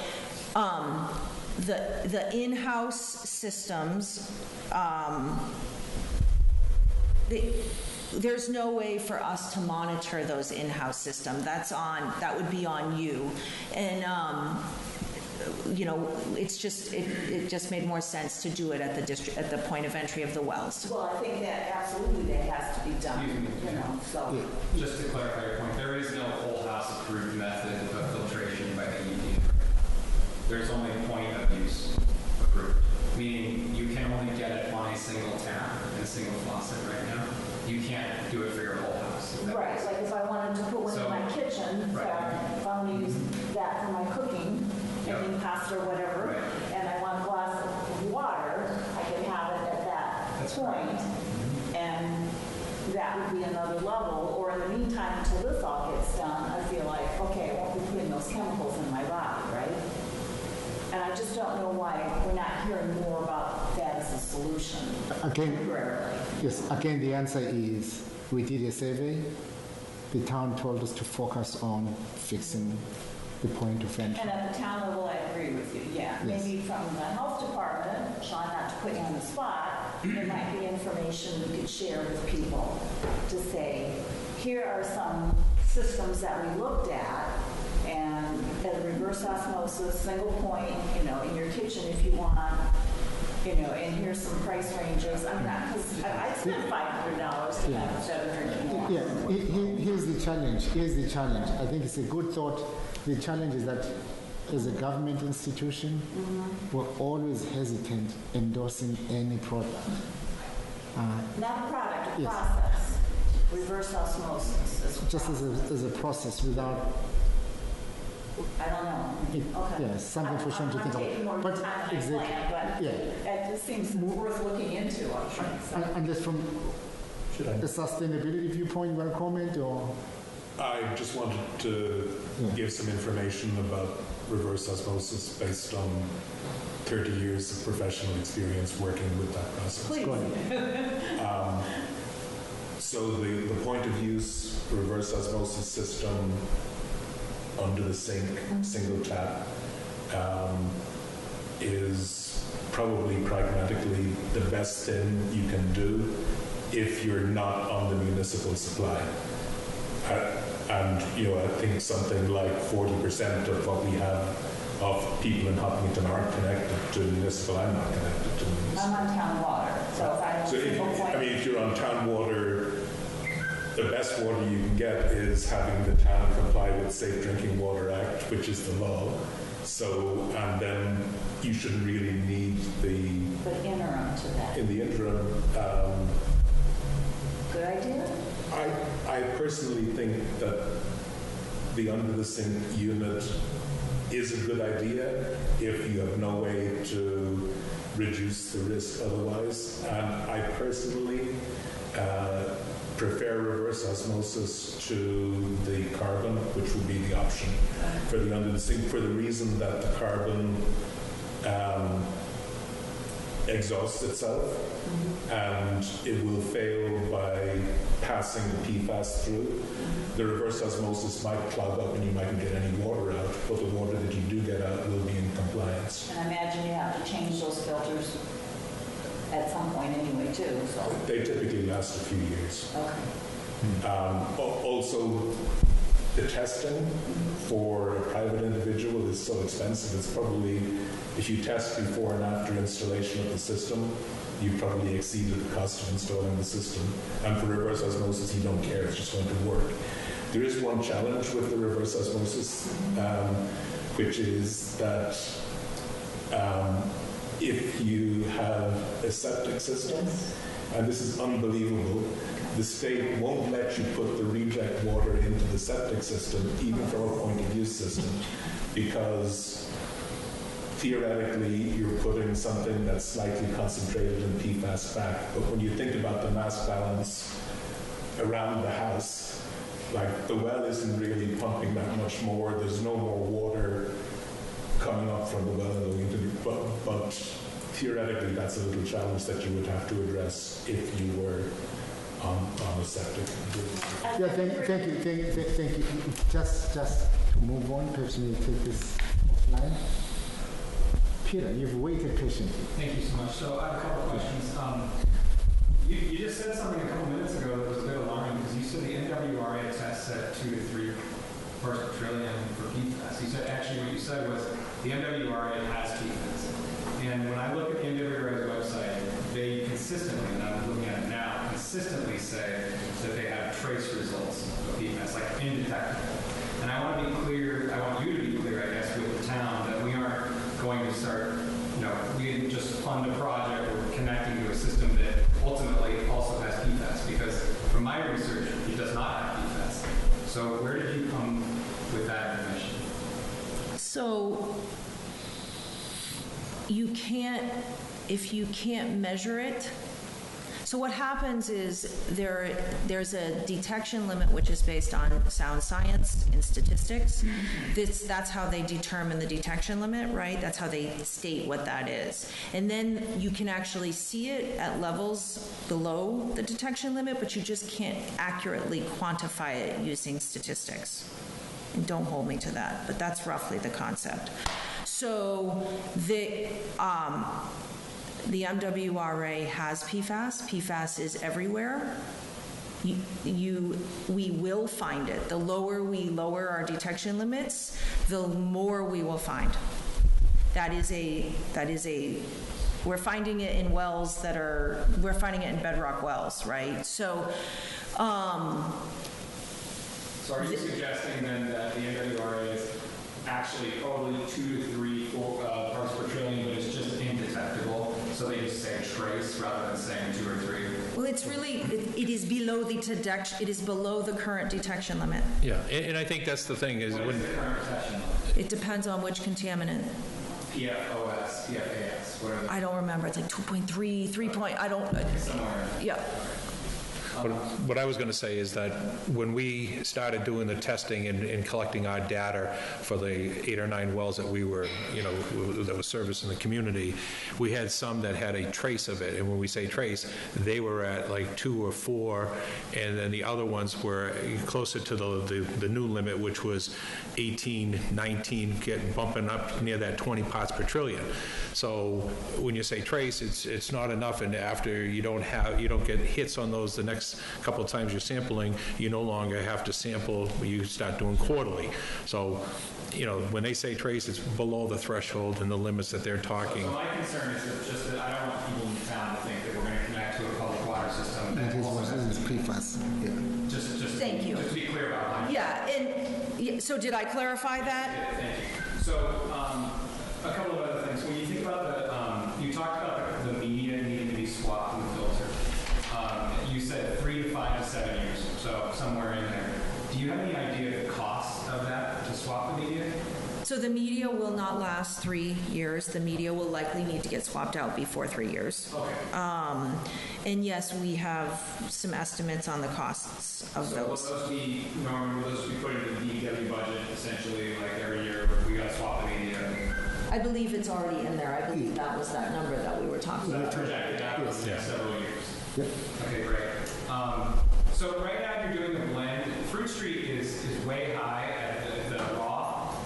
the in-house systems, there's no way for us to monitor those in-house systems. That would be on you. And it's just it just made more sense to do it at the point of entry of the wells. Well, I think that absolutely that has to be done. So just to clarify your point, there is no whole house approved method of filtration by the EPA. There's only point of use approved, meaning you can only get it on a single tap and a single faucet right now. You can't do it for your whole house. Right, like if I wanted to put one in my kitchen, right. If I want to use that for my cooking, making pasta or whatever, right. and I want a glass of water, I could have it at that point, and that would be another level. Or in the meantime, until this all gets done, I feel like, okay, I won't be putting those chemicals in my body, right? And I just don't know why we're not hearing more about that as a solution. Again, the answer is we did a survey. The town told us to focus on fixing the point of entry. And at the town level, I agree with you, yeah. Yes. Maybe from the health department, Sean, not to put you on the spot, there might be information we could share with people to say, here are some systems that we looked at, and as a reverse osmosis, single point, in your kitchen if you want, and here's some price ranges. I'm not, because I spent $500 to have instead of drinking water. Yeah, here's the challenge. I think it's a good thought. The challenge is that as a government institution, we're always hesitant endorsing any product. Not a product, a yes. process. Reverse osmosis. Just as a process without I don't know. Okay. Yeah, something for Sean to think I'm taking more about. time than I exactly, planned, but yeah. it just seems worth looking into, I'm sure. And just from the sustainability viewpoint, you want to comment or? I just wanted to give some information about reverse osmosis based on 30 years of professional experience working with that process. Please. Go ahead. So the point of use reverse osmosis system under the sink, single tap, is probably pragmatically the best thing you can do if you're not on the municipal supply. And I think something like 40% of what we have of people in Hopkinton aren't connected to municipal. I'm not connected to municipal. I'm on town water, so if I don't if you're on town water, the best water you can get is having the town comply with Safe Drinking Water Act, which is the law. So, and then you shouldn't really need But interim to that. in the interim. Good idea? I personally think that the under the sink unit is a good idea if you have no way to reduce the risk otherwise. And I personally prefer reverse osmosis to the carbon, which would be the option for the under the sink, for the reason that the carbon exhausts itself and it will fail by passing the PFAS through. The reverse osmosis might clog up and you mightn't get any water out, but the water that you do get out will be in compliance. And I imagine you have to change those filters at some point anyway, too, so. They typically last a few years. Okay. Also, the testing for a private individual is so expensive. It's probably, if you test before and after installation of the system, you've probably exceeded the cost of installing the system. And for reverse osmosis, you don't care. It's just going to work. There is one challenge with the reverse osmosis, which is that if you have a septic system, and this is unbelievable, the state won't let you put the reject water into the septic system, even from a point of use system, because theoretically you're putting something that's slightly concentrated in PFAS back. But when you think about the mass balance around the house, like the well isn't really pumping that much more, there's no more water coming up from the well and going into but theoretically that's a little challenge that you would have to address if you were on a septic. Yeah, thank you. Just to move on, perhaps we take this offline. Peter, you've waited patiently. Thank you so much. So I have a couple questions. You just said something a couple minutes ago that was a bit alarming because you said the NWRA tests at 2 to 3 parts per trillion for PFAS. You said actually what you said was the NWRA has PFAS. And when I look at the NWRA's website, they consistently, and I'm looking at it now, consistently say that they have trace results of PFAS, like indetectable. And I want to be clear, I want you to be clear, I guess, with the town that we aren't going to start, we didn't just fund a project or connecting to a system that ultimately also has PFAS, because from my research, it does not have PFAS. So where did you come with that information? So you can't, if you can't measure it, so what happens is there's a detection limit which is based on sound science and statistics. That's how they determine the detection limit, right? That's how they state what that is. And then you can actually see it at levels below the detection limit, but you just can't accurately quantify it using statistics. And don't hold me to that, but that's roughly the concept. So the MWRA has PFAS. PFAS is everywhere. We will find it. The lower we lower our detection limits, the more we will find. We're finding it in wells we're finding it in bedrock wells, right? So, So are you suggesting then that the NWRA is actually probably 2 to 3 parts per trillion, but it's just indetectable, so they just say trace rather than saying 2 or 3? Well, it's really, it is below the detection, it is below the current detection limit. Yeah, and I think that's the thing is What when, is the current protection level? It depends on which contaminant. PFOS, PFAS, what are I don't remember, it's like 2.3, 3 point, I don't, they? Somewhere. yeah. what I was going to say is that when we started doing the testing and collecting our data for the 8 or 9 wells that we were, that was servicing the community, we had some that had a trace of it. And when we say trace, they were at like 2 or 4, and then the other ones were closer to the new limit, which was 18, 19, bumping up near that 20 parts per trillion. So when you say trace, it's not enough, and after you don't get hits on those the next couple of times you're sampling, you no longer have to sample, you start doing quarterly. So, when they say trace, it's below the threshold and the limits that they're talking. So my concern is just that I don't want people in town to think that we're going to connect to a public water system. It is PFAS, yeah. Just Thank you. Just to be clear about my. Yeah, and so did I clarify that? Yeah, thank you. So a couple of other things. When you think about you talked about the media needing to be swapped in the filter. You said 3 to 5 to 7 years, so somewhere in there. Do you have any idea of the cost of that to swap the media? So the media will not last 3 years. The media will likely need to get swapped out before 3 years. Okay. And yes, we have some estimates on the costs of So those. will those be, Norman, will those be put into the DPW budget essentially, like every year we got to swap the media? I believe it's already in there. I believe that was that number that we were talking about. Projected out for the next several years. Yep. Okay, great. So right now you're doing the blend. Fruit Street is way high at the raw,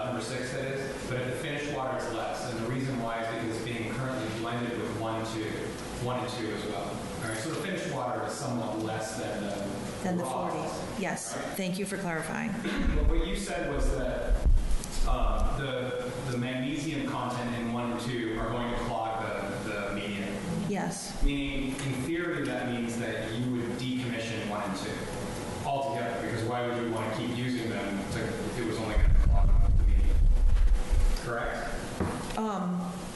number 6 that is, but at the finished water it's less. And the reason why is because it's being currently blended with 1 and 2 as well. All right, so the finished water is somewhat less than the raw. 40. Yes, thank you for clarifying. But what you said was that the magnesium content in 1 and 2 are going to clog the medium. Yes. Meaning, in theory, that means that you would decommission 1 and 2 altogether, because why would you want to keep using them if it was only going to clog the medium? Correct?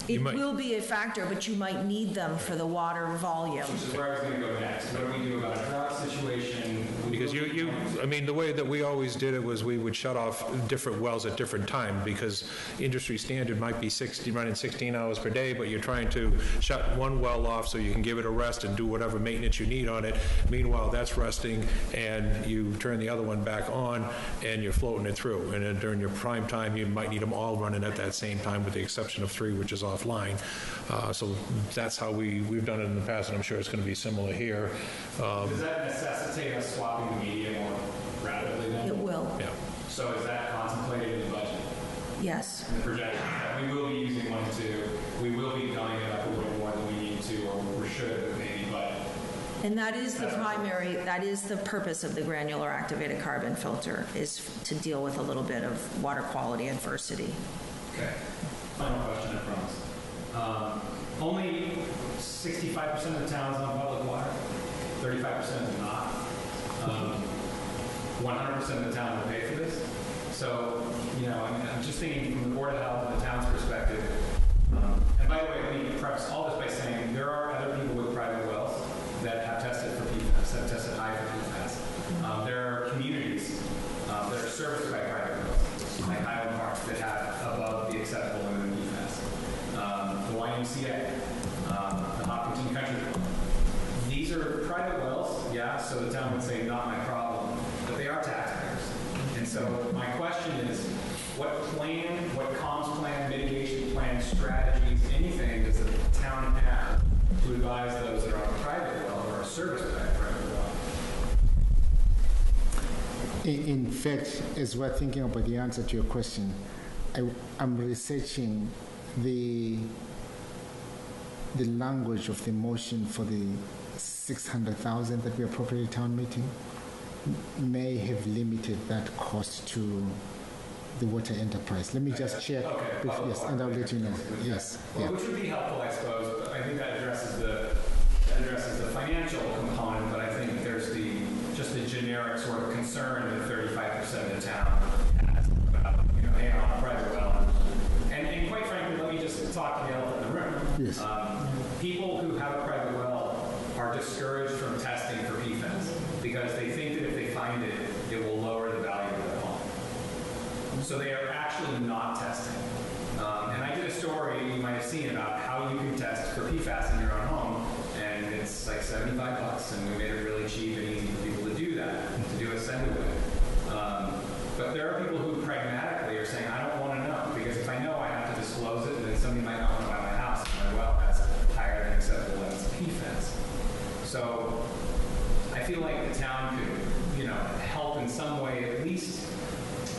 It will be a factor, but you might need them for the water volume. Which is where I was going to go next. What do we do about a drought situation? Because the way that we always did it was we would shut off different wells at different times, because industry standard might be running 16 hours per day, but you're trying to shut one well off so you can give it a rest and do whatever maintenance you need on it. Meanwhile, that's resting, and you turn the other one back on, and you're floating it through. And then during your prime time, you might need them all running at that same time, with the exception of 3, which is offline. So that's how we've done it in the past, and I'm sure it's going to be similar here. Does that necessitate us swapping the media more rapidly then? It will. Yeah. So is that contemplated in the budget? Yes. In the projection that we will be using 1 and 2, we will be filling it up a little more than we need to, or we should maybe, but. And that is the purpose of the granular activated carbon filter, is to deal with a little bit of water quality adversity. Okay. Final question, I promise. Only 65% of the town is on public water, 35% is not. 100% of the town will pay for this. So, I'm just thinking from the Board of Health and the town's perspective. And by the way, let me preface all this by saying there are other people with private wells that have tested for PFAS, that have tested high for PFAS. There are communities that are serviced by private wells, like Highland Park, that have above the acceptable limit of PFAS. The YMCA, the Hopkinton Country Club. These are private wells, yeah, so the town would say, not my problem, but they are taxpayers. And so my question is, what comms plan, mitigation plan, strategies, anything does the town have to advise those that are on a private well or are serviced by a private well? In fact, as we're thinking about the answer to your question, I'm researching the language of the motion for the 600,000 that we appropriated town meeting may have limited that cost to the water enterprise. Let me just check. Okay. Yes, and I'll let you know. Yes. Well, Yeah. which would be helpful, I suppose. But I think that addresses the financial component, but I think there's just the generic sort of concern that 35% of the town has about, hey, I'm on a private well. And quite frankly, let me just talk to the elephant in the room. Yes. People who have a private well are discouraged So they are actually not testing. And I did a story you might have seen about how you can test for PFAS in your own home, and it's like $75, and we made it really cheap and easy for people to do that, to do a send-away. But there are people who pragmatically are saying, I don't want to know, because if I know I have to disclose it, then somebody might not want to buy my house, and my well has higher than acceptable levels of PFAS. So I feel like the town could, you know, help in some way, at least,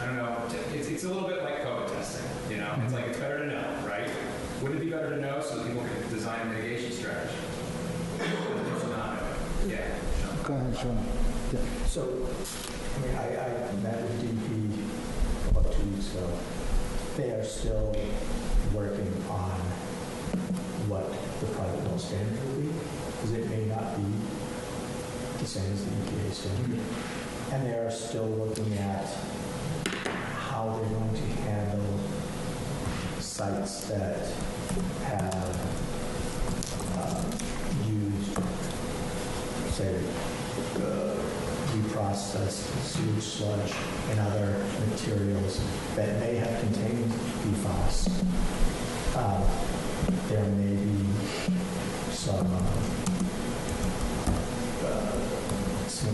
I don't know, it's a little bit like COVID testing, you know? It's like, it's better to know, right? Wouldn't it be better to know so that people can design a mitigation strategy? Yeah. Go ahead, Sean. Yeah. So, I mean, I met with DP about 2 weeks ago. They are still working on what the private well standard will be, because it may not be the same as the EPA standard. And they are still looking at how they're going to handle sites that have used, say, reprocessed sewage sludge and other materials that may have contained PFAS. There may be some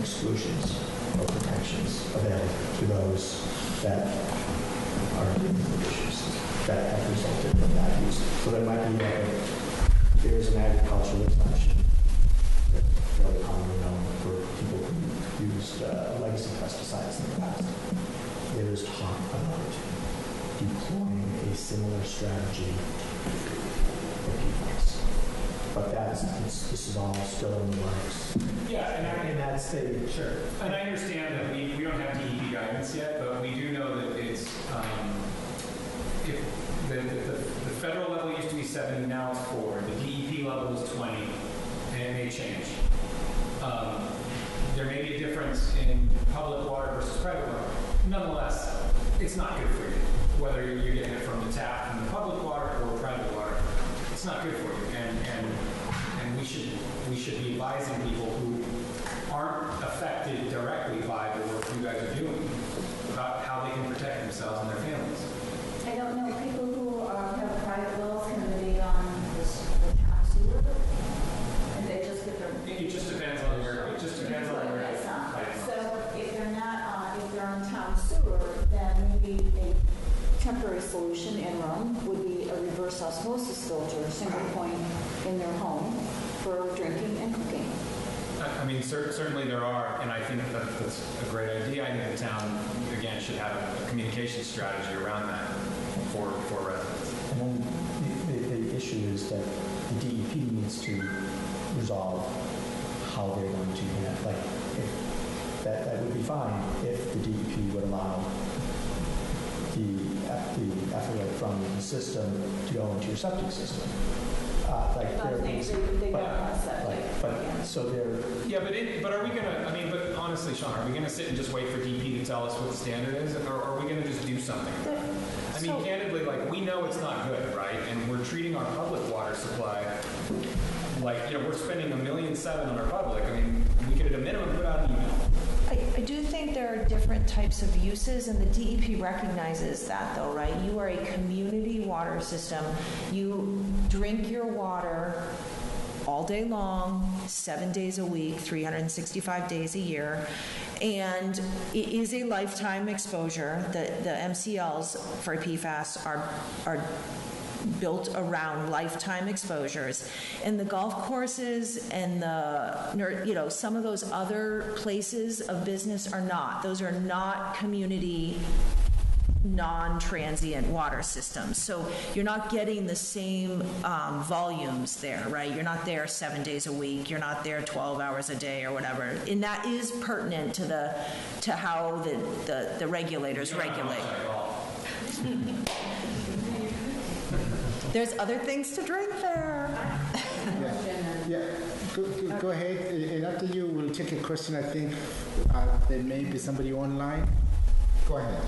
exclusions or protections available to those that are in issues that have resulted from that use. So there might be there is an agricultural exemption that's fairly commonly known for people who used legacy pesticides in the past. There is talk about deploying a similar strategy for PFAS. But this is all still in the works. Yeah, and that's the sure. And I understand that we don't have DEP guidance yet, but we do know that it's the federal level used to be 70, now it's 4. The DEP level is 20, and it may change. There may be a difference in public water versus private water. Nonetheless, it's not good for you, whether you're getting it from the tap, from the public water, or private water. It's not good for you, and we should be advising people who aren't affected directly by the work you guys are doing about how they can protect themselves and their families. I don't know, people who have private wells, can they be on the town sewer? And they just get their... It just depends on where, it just depends on where. So if they're not, if they're on town sewer, then maybe a temporary solution interim would be a reverse osmosis filter, single point in their home for drinking and cooking. I mean, certainly there are, and I think that's a great idea. I think the town, again, should have a communication strategy around that for residents. And then the issue is that the DEP needs to resolve how they're going to handle, like, if that would be fine if the DEP would allow the effluent from the system to go into your septic system. But are we gonna? I mean, but honestly, Sean, are we gonna sit and just wait for DP to tell us what the standard is, or are we gonna just do something? I mean, candidly, like, we know it's not good, right? And we're treating our public water supply like, you know, we're spending $1.7 million on our public. I mean, we could at a minimum put out an email. I do think there are different types of uses, and the DEP recognizes that, though, right? You are a community water system. You drink your water all day long, 7 days a week, 365 days a year, and it is a lifetime exposure. The MCLs for PFAS are built around lifetime exposures, and the golf courses and the some of those other places of business are not. Those are not community non-transient water systems, so you're not getting the same volumes there, right? You're not there 7 days a week, you're not there 12 hours a day or whatever, and that is pertinent to how the regulators regulate. There's other things to drink there. Yeah. Go ahead. And after you, we'll take a question. I think there may be somebody online. Go ahead.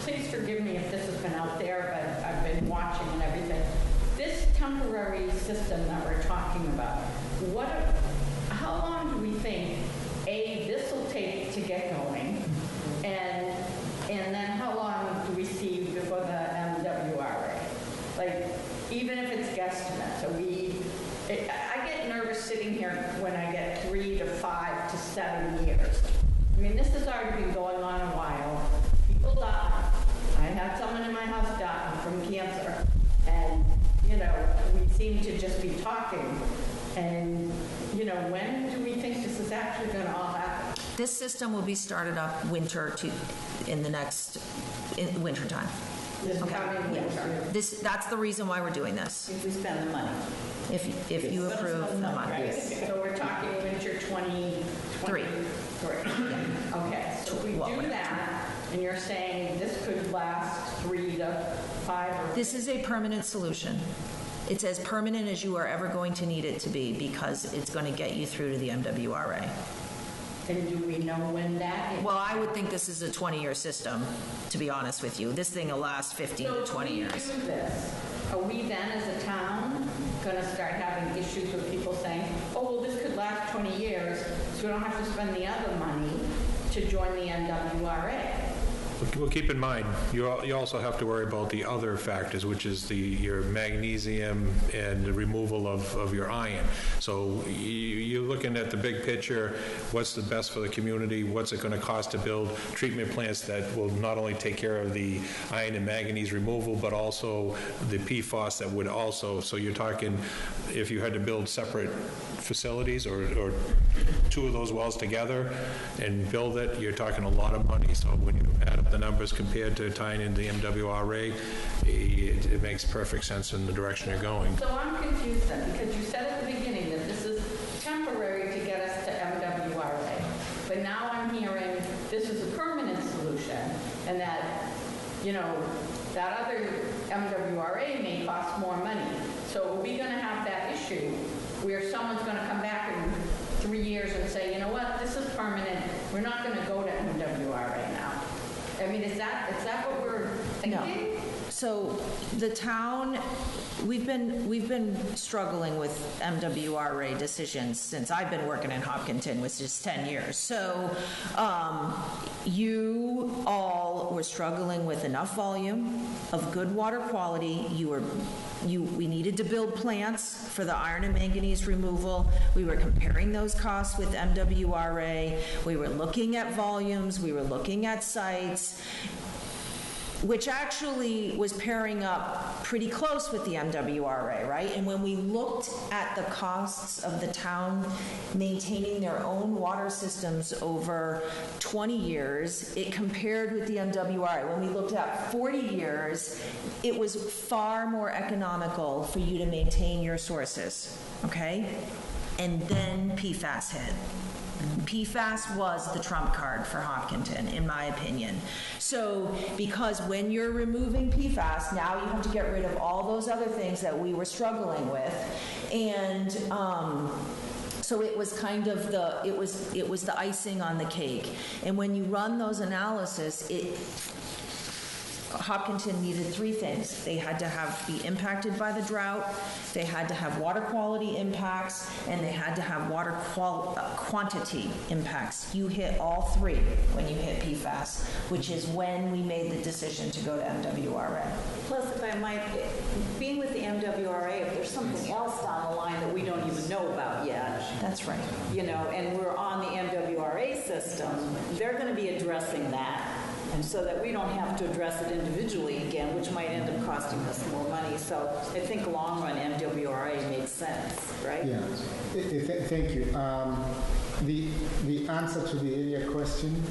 Please forgive me if this has been out there, but I've been watching and everything. This temporary system that we're talking about, how long do we think, A, this will take to get going, and to 7 years. I mean, this has already been going on a while. People die. I had someone in my house die from cancer. And, you know, we seem to just be talking. And, you know, when do we think this is actually going to all happen? This system will be started up in winter time. This coming winter? That's the reason why we're doing this. If we spend the money. If you approve the money. So we're talking winter 2023. Okay, so if we do that, and you're saying this could last 3 to 5 or... This is a permanent solution. It's as permanent as you are ever going to need it to be because it's going to get you through to the MWRA. And do we know when that is? Well, I would think this is a 20-year system, to be honest with you. This thing will last 15 to 20 years. So if we do this, are we then as a town going to start having issues with people saying, oh, well, this could last 20 years, so we don't have to spend the other money to join the MWRA? Well, keep in mind, you also have to worry about the other factors, which is your magnesium and the removal of your iron. So you're looking at the big picture, what's the best for the community, what's it going to cost to build treatment plants that will not only take care of the iron and manganese removal, but also the PFAS that would also, so you're talking, if you had to build separate facilities or 2 of those wells together and build it, you're talking a lot of money. So when you add up the numbers compared to tying into the MWRA, it makes perfect sense in the direction you're going. So I'm confused then, because you said at the beginning that this is temporary to get us to MWRA. But now I'm hearing this is a permanent solution and that, you know, that other MWRA may cost more money. So are we going to have that issue where someone's going to come back in 3 years and say, you know what, this is permanent, we're not going to go to MWRA now? I mean, is that what we're thinking? No. So the town, we've been struggling with MWRA decisions since I've been working in Hopkinton, which is 10 years. So you all were struggling with enough volume of good water quality. We needed to build plants for the iron and manganese removal. We were comparing those costs with MWRA. We were looking at volumes. We were looking at sites, which actually was pairing up pretty close with the MWRA, right? And when we looked at the costs of the town maintaining their own water systems over 20 years, it compared with the MWRA. When we looked at 40 years, it was far more economical for you to maintain your sources, okay? And then PFAS hit. PFAS was the trump card for Hopkinton, in my opinion. So, because when you're removing PFAS, now you have to get rid of all those other things that we were struggling with. And so it was kind of it was the icing on the cake. And when you run those analysis, Hopkinton needed 3 things. They had to be impacted by the drought, they had to have water quality impacts, and they had to have water quantity impacts. You hit all 3 when you hit PFAS, which is when we made the decision to go to MWRA. Plus, if I might, being with the MWRA, if there's something else down the line that we don't even know about yet. That's right. You know, and we're on the MWRA system, they're going to be addressing that. And so that we don't have to address it individually again, which might end up costing us more money. So I think long run MWRA makes sense, right? Yeah. Thank you. The answer to the earlier question,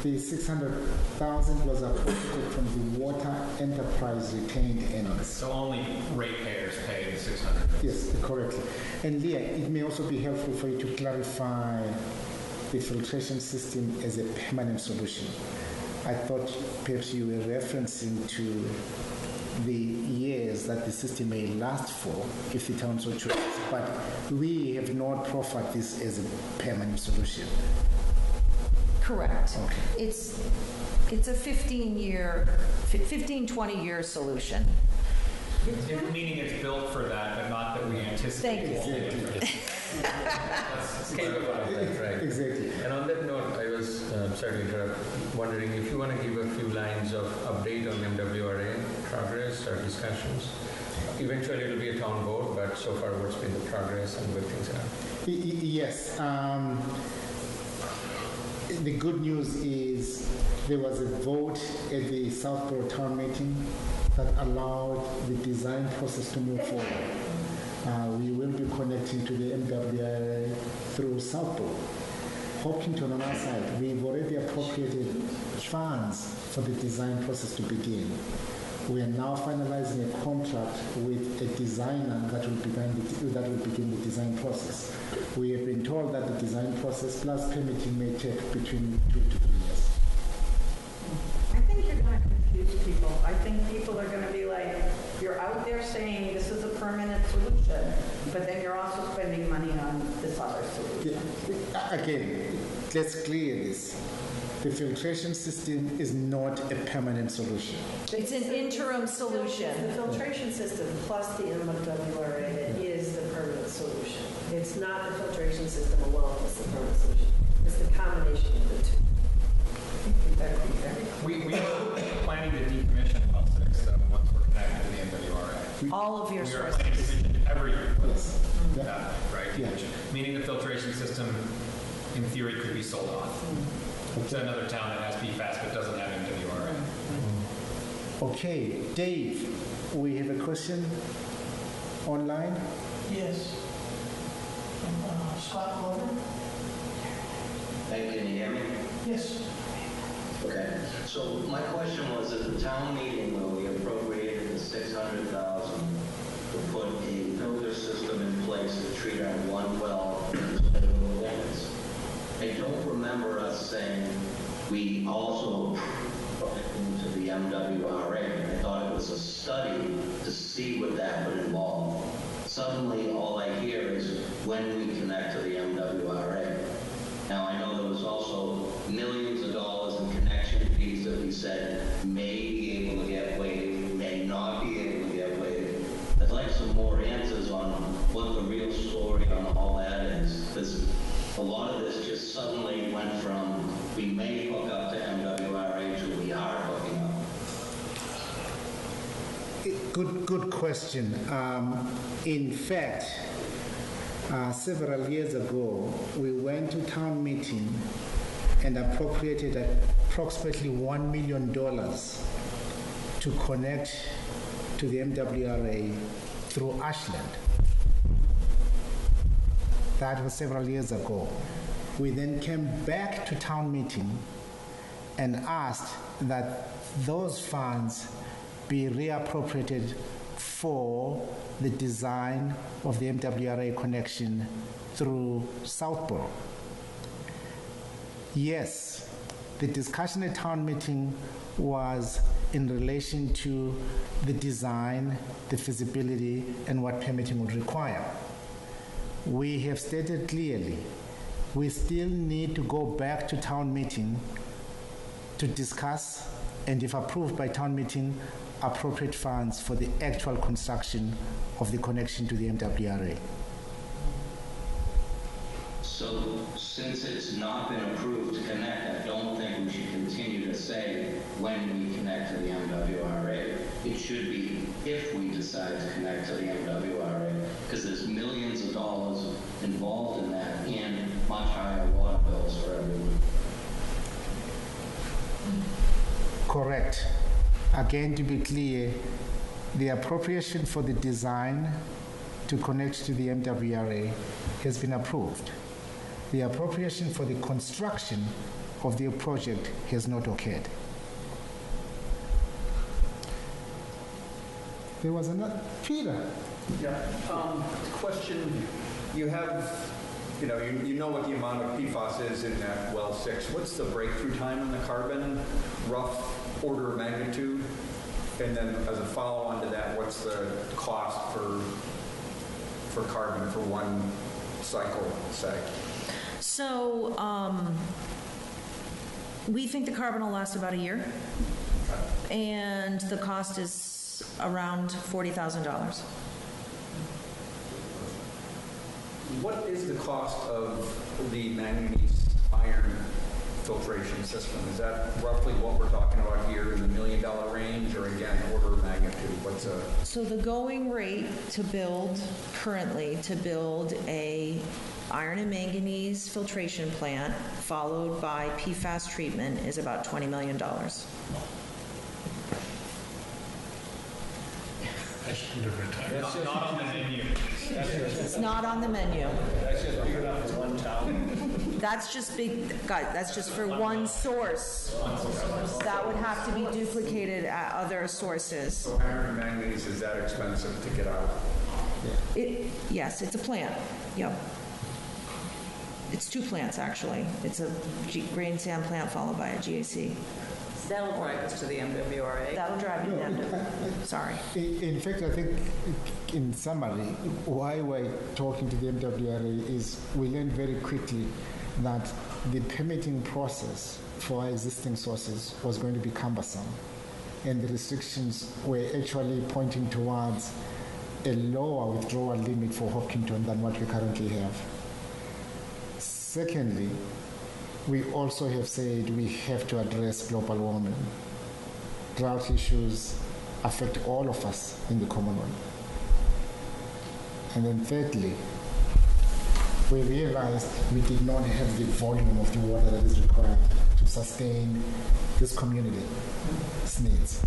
the 600,000 was appropriated from the water enterprise retained earnings. So only ratepayers pay the 600? Yes, correctly. And Leah, it may also be helpful for you to clarify the filtration system as a permanent solution. I thought perhaps you were referencing to the years that the system may last for if the town so chooses, but we have not proffered this as a permanent solution. Correct. Okay. It's a 15, 20-year solution. Meaning it's built for that, but not that we anticipate. Thank you. That's kind of right. Exactly. And on that note, I was sorry to interrupt, wondering if you want to give a few lines of update on MWRA progress or discussions. Eventually it'll be a town vote, but so far what's been the progress and where things are? Yes. the good news is there was a vote at the Southborough town meeting that allowed the design process to move forward. We will be connecting to the MWI through Southborough. Hopkinton on our side, we've already appropriated funds for the design process to begin. We are now finalizing a contract with a designer that will begin the design process. We have been told that the design process plus permitting may take between 2 to 3 years. I think you're going to confuse people. I think people are going to be like, you're out there saying this is a permanent solution, but then you're also spending money on this other solution. Again, let's clear this. The filtration system is not a permanent solution. It's an interim solution. The filtration system plus the MWRA that is the permanent solution. It's not the filtration system alone that's the permanent solution. It's the combination of the two. We are planning to decommission well 6 once we're connected to the MWRA. All of your We are sources. planning to decommission every year. Yeah. Right? Yeah. Meaning the filtration system, in theory, could be sold off to another town that has PFAS but doesn't have MWRA. Okay, Dave, we have a question online. Yes. Scott Glover? Hey, can you hear me? Yes. Okay. So my question was, at the town meeting where we appropriated the $600,000 to put a filter system in place to treat our one well instead of the limits, I don't remember us saying we also put it into the MWRA. I thought it was a study to see what that would involve. Suddenly, all I hear is when we connect to the MWRA. Now, I know there was also millions of dollars in connection fees that we said may be able to get waived, may not be able to get waived. I'd like some more answers on what the real story on all that is, because a lot of this just suddenly went from we may hook up to MWRA to we are hooking up. Good question. In fact, several years ago, we went to town meeting and appropriated approximately $1 million to connect to the MWRA through Ashland. That was several years ago. We then came back to town meeting and asked that those funds be reappropriated for the design of the MWRA connection through Southborough. Yes, the discussion at town meeting was in relation to the design, the feasibility, and what permitting would require. We have stated clearly, we still need to go back to town meeting to discuss, and if approved by town meeting, appropriate funds for the actual construction of the connection to the MWRA. So, since it's not been approved to connect, I don't think we should continue to say when we connect to the MWRA. It should be if we decide to connect to the MWRA, because there's millions of dollars involved in that and much higher water bills for everyone. Correct. Again, to be clear, the appropriation for the design to connect to the MWRA has been approved. The appropriation for the construction of the project has not occurred. There was another. Peter. Yeah. Question. You have, you know what the amount of PFAS is in that well 6. What's the breakthrough time in the carbon? Rough order of magnitude? And then as a follow-on to that, what's the cost for carbon for one cycle, say? So we think the carbon will last about a year, and the cost is around $40,000. What is the cost of the manganese iron filtration system? Is that roughly what we're talking about here in the $1 million range, or again, order of magnitude? So the going rate to build a Iron and manganese filtration plant, followed by PFAS treatment, is about $20 million. I shouldn't have retired. Not on the menu. It's not on the menu. That's just big enough for one town. That's just big, guys, that's just for one source. That would have to be duplicated at other sources. So iron and manganese, is that expensive to get out? Yes, it's a plant, yep. It's 2 plants, actually. It's a grain sand plant followed by a GAC. That'll drive us to the MWRA. That'll drive you down to, sorry. In fact, I think, in summary, why we're talking to the MWRA is we learned very quickly that the permitting process for our existing sources was going to be cumbersome. And the restrictions were actually pointing towards a lower withdrawal limit for Hopkinton than what we currently have. Secondly, we also have said we have to address global warming. Drought issues affect all of us in the Commonwealth. And then thirdly, we realized we did not have the volume of the water that is required to sustain this community's needs.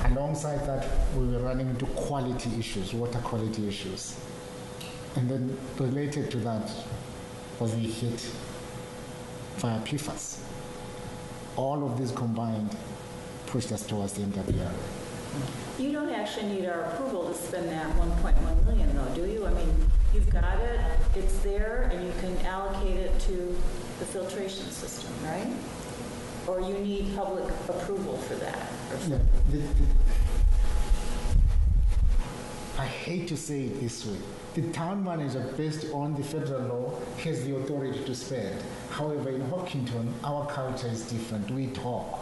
Alongside that, we were running into quality issues, water quality issues. And then related to that was the hit via PFAS. All of these combined pushed us towards the MWR. You don't actually need our approval to spend that 1.1 million though, do you? I mean, you've got it, it's there, and you can allocate it to the filtration system, right? Or you need public approval for that? Yeah, I hate to say it this way. The town manager, based on the federal law, has the authority to spend. However, in Hopkinton, our culture is different. We talk,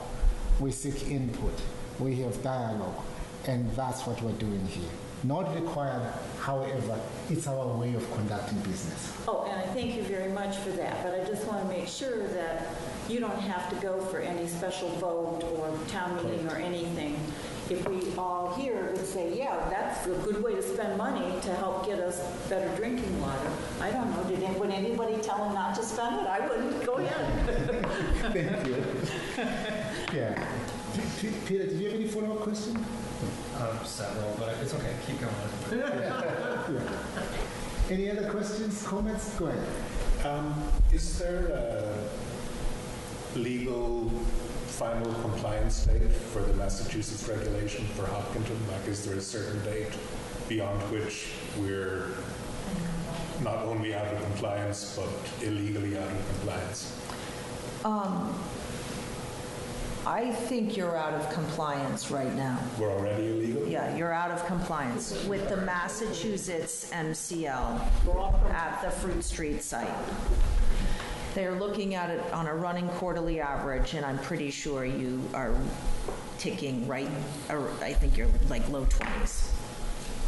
we seek input, we have dialogue, and that's what we're doing here. Not required, however, it's our way of conducting business. Oh, and I thank you very much for that, but I just want to make sure that you don't have to go for any special vote or town meeting or anything. If we all here would say, yeah, that's a good way to spend money to help get us better drinking water. I don't know, would anybody tell them not to spend it? I wouldn't. Go ahead. Thank you. Yeah. Peter, did you have any follow-up question? Several, but it's okay. Keep going. Yeah. Any other questions, comments? Go ahead. Is there a legal final compliance date for the Massachusetts regulation for Hopkinton? Like, is there a certain date beyond which we're not only out of compliance, but illegally out of compliance? I think you're out of compliance right now. We're already illegal? Yeah, you're out of compliance with the Massachusetts MCL at the Fruit Street site. They're looking at it on a running quarterly average, and I'm pretty sure you are ticking right, or I think you're like low 20s.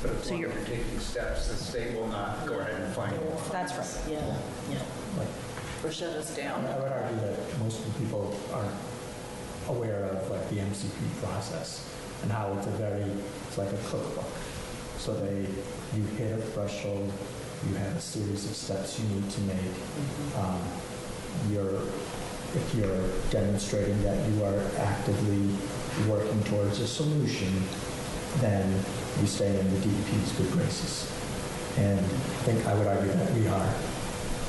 But as long as you're taking steps, the state will not go ahead and fine you. That's right. Yeah. Or shut us down. I would argue that most of the people aren't aware of like the MCP process and how it's like a cookbook. So you hit a threshold, you have a series of steps you need to make. If you're demonstrating that you are actively working towards a solution, then you stay in the DEP's good graces. And I think I would argue that we are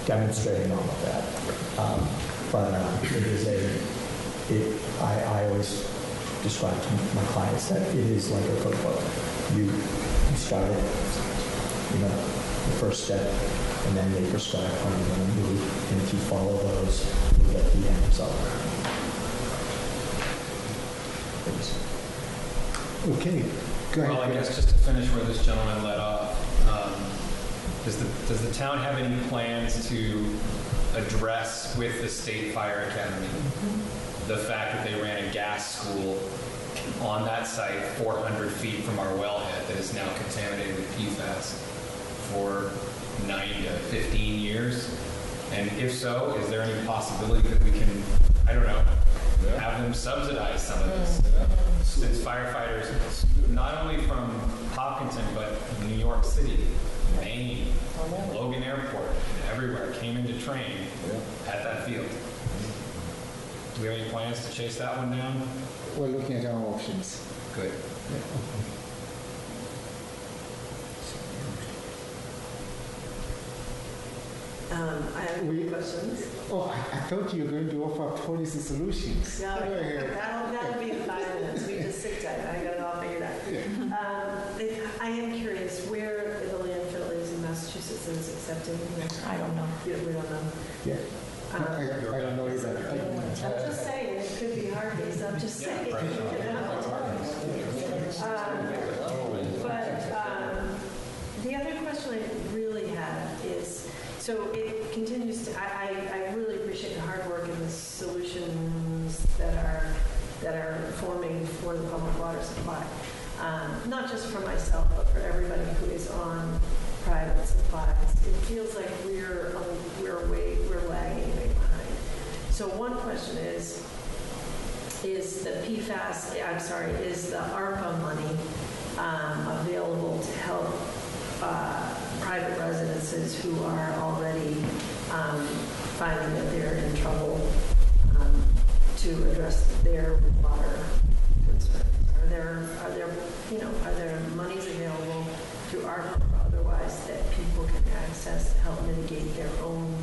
demonstrating all of that. I always describe to my clients that it is like a cookbook. You start it, the first step, and then they prescribe how you're going to move. And if you follow those, you get the end result. Okay, go ahead. Well, I guess just to finish where this gentleman led off, does the town have any plans to address with the State Fire Academy the fact that they ran a gas school on that site 400 feet from our wellhead that is now contaminated with PFAS for 9 to 15 years? And if so, is there any possibility that we can, I don't know, have them subsidize some of this? Since firefighters, not only from Hopkinton, but New York City, Maine, Logan Airport, everywhere came in to train at that field. Do we have any plans to chase that one down? We're looking at our options. Good. I have any questions. Oh, I thought you were going to offer policy solutions. No, that'll be in 5 minutes. We just sit tight. I got it all figured out. I am curious where the landfill is in Massachusetts that is accepting. I don't know. We don't know. Yeah. I don't know either. I'm just saying, it could be hard case. I'm just saying. The other question I really have is, so it continues to, I really appreciate the hard work and the solutions that are forming for the public water supply. Not just for myself, but for everybody who is on private supplies. It feels like we're lagging way behind. So one question is the PFAS, is the ARPA money available to help private residences who are already finding that they're in trouble to address their water concerns? Are there monies available through ARPA or otherwise that people can access to help mitigate their own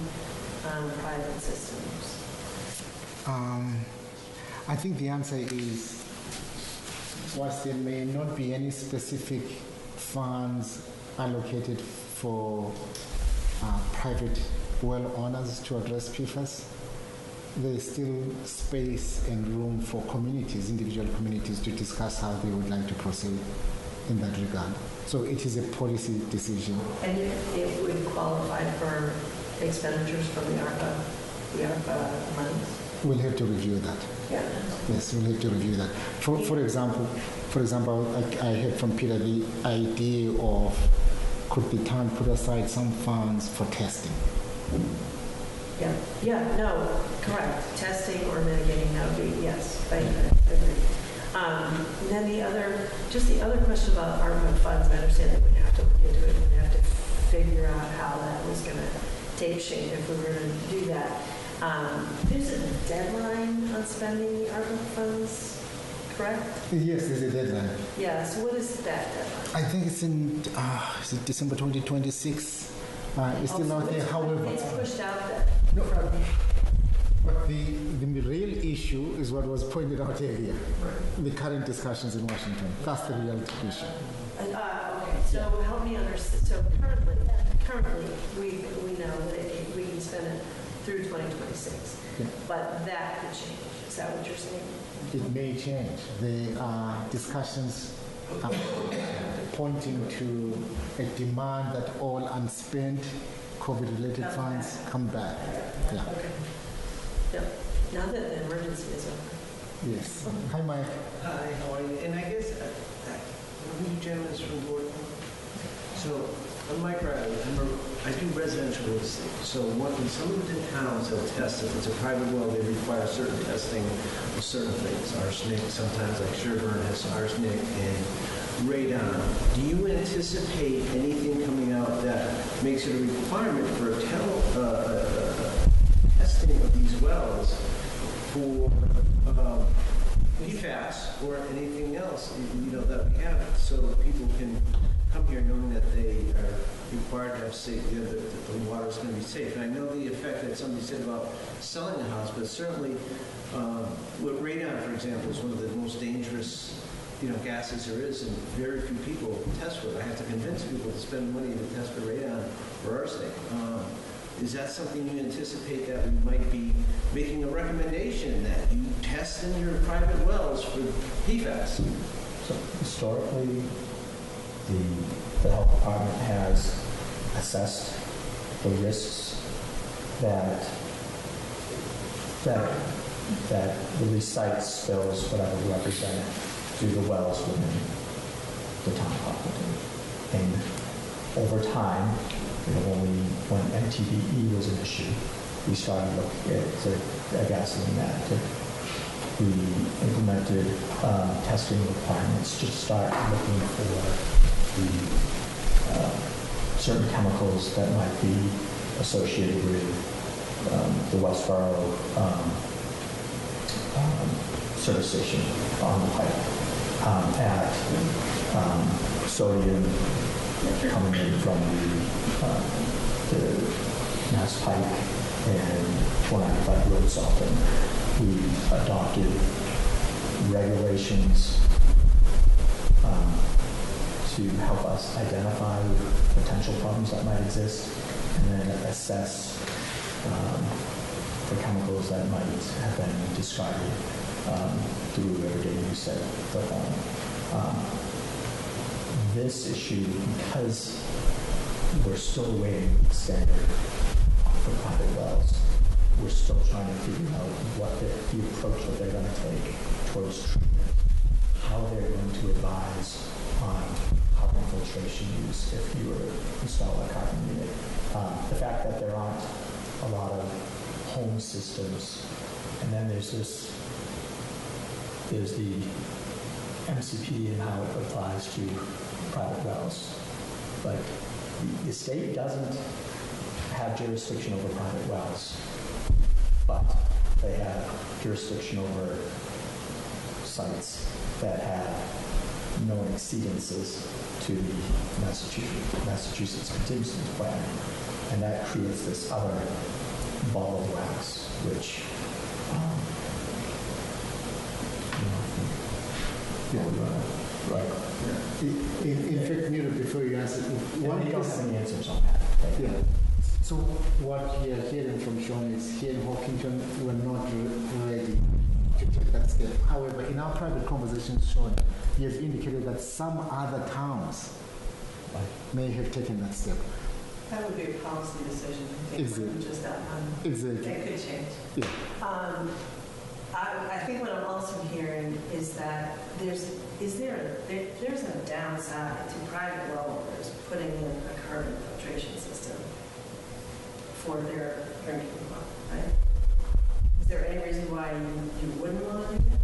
private systems? I think the answer is, whilst there may not be any specific funds allocated for private well owners to address PFAS, there is still space and room for communities, individual communities, to discuss how they would like to proceed in that regard. So it is a policy decision. And it would qualify for expenditures from the ARPA monies? We'll have to review that. Yeah. Yes, we'll have to review that. For example, I heard from Peter the idea of, could the town put aside some funds for testing? No, correct. Testing or mitigating, that would be, yes, I agree. Then the other question about ARPA funds, I understand that we'd have to look into it and we'd have to figure out how that was going to take shape if we were going to do that. There's a deadline on spending the ARPA funds, correct? Yes, there's a deadline. Yeah, so what is that deadline? I think it's in is it December 2026. It's still not there, however. It's pushed out then. No, but the real issue is what was pointed out earlier, the current discussions in Washington. That's the real issue. Okay, so help me understand. So currently we know that we can spend it through 2026, but that could change. Is that what you're saying? It may change. There are discussions pointing to a demand that all unspent COVID-related funds come back. Yeah. Okay. Yep. Now that the emergency is over. Yes. Hi, Mike. Hi, how are you? And I guess, one of you gentlemen is from Gordon. So, I'm Mike Riley. I do residential real estate. So when some of the towns have tests, if it's a private well, they require certain testing of certain things. Arsenic, sometimes like Sherburne has arsenic and radon. Do you anticipate anything coming out that makes it a requirement for testing of these wells for PFAS or anything else, that we have, so people can come here knowing that they are required to have safe, that the water is going to be safe. And I know the effect that somebody said about selling a house, but certainly with radon, for example, is one of the most dangerous gases there is, and very few people test for it. I have to convince people to spend money to test for radon or arsenic. Is that something you anticipate that we might be making a recommendation that you test in your private wells for PFAS? So historically, the health department has assessed the risks that the recite spills, whatever, represent through the wells within the town property. And over time, when MTBE was an issue, we started looking at gasoline additive. We implemented testing requirements to start looking for the certain chemicals that might be associated with the Westboro service station on the pipe at sodium coming in from the Mass Pike and 495 road salt. And we adopted regulations to help us identify potential problems that might exist and then assess for chemicals that might have been discarded through everyday use at the home. This issue, because we're still waiting the standard for private wells, we're still trying to figure out what the approach that they're going to take towards treatment, how they're going to advise on carbon filtration use if you were to install a carbon unit. The fact that there aren't a lot of home systems, and then there's the MCP and how it applies to private wells. But the state doesn't have jurisdiction over private wells, but they have jurisdiction over sites that have no exceedances to the Massachusetts contingency plan, and that creates this other ball of wax, which right. In fact, Neil, before you answer, we don't have any answers on that. Yeah. So what we are hearing from Sean is here in Hawkinton, we're not ready to take that step. However, in our private conversations, Sean, he has indicated that some other towns may have taken that step. That would be a policy decision. Exactly. Just that one. Exactly. That could change. Yeah. I think what I'm also hearing is that there's a downside to private well owners putting in a carbon filtration system for their drinking water, right? Is there any reason why you wouldn't want to do that?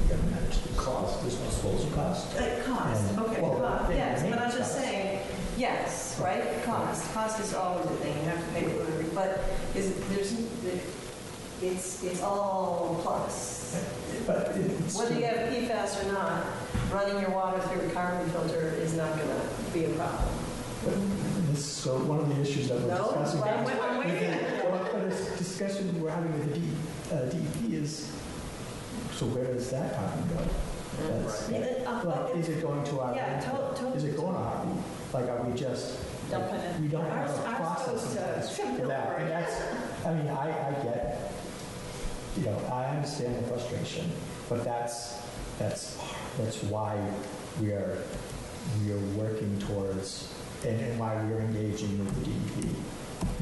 You got to manage the cost. There's no disposal cost. Cost, okay. Well, yes, but I'm just saying, yes, right? Cost. Cost is always a thing. You have to pay for it. But it's all plus. But whether you have PFAS or not, running your water through a carbon filter is not going to be a problem. So one of the issues that we're discussing, I'm waiting. But a discussion we're having with the DEP is, so where does that carbon go? Is it going to our? Is it going to our? Like, are we just? We don't have a process in place for that. And that's. I mean, I get. I understand the frustration, but that's why we are working towards. And why we're engaging with the DEP,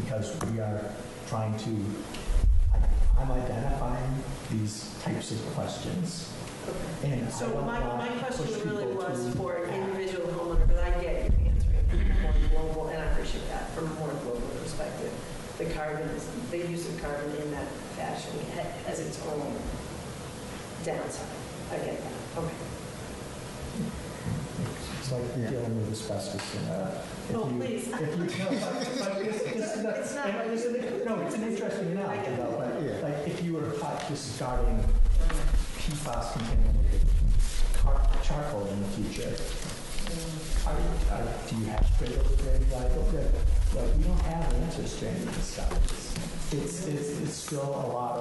because we are trying to, I'm identifying these types of questions. Okay. And so my question really was for an individual homeowner, but I get you answering from a more global, and I appreciate that, from a more global perspective. The use of carbon in that fashion has its own downside. I get that. Okay. It's like dealing with asbestos. Please. It's an interesting analogy, though. Like if you were discarding PFAS contaminated charcoal in the future, do you have sprinklers for anybody? Like we don't have answers to any of this stuff. It's still a lot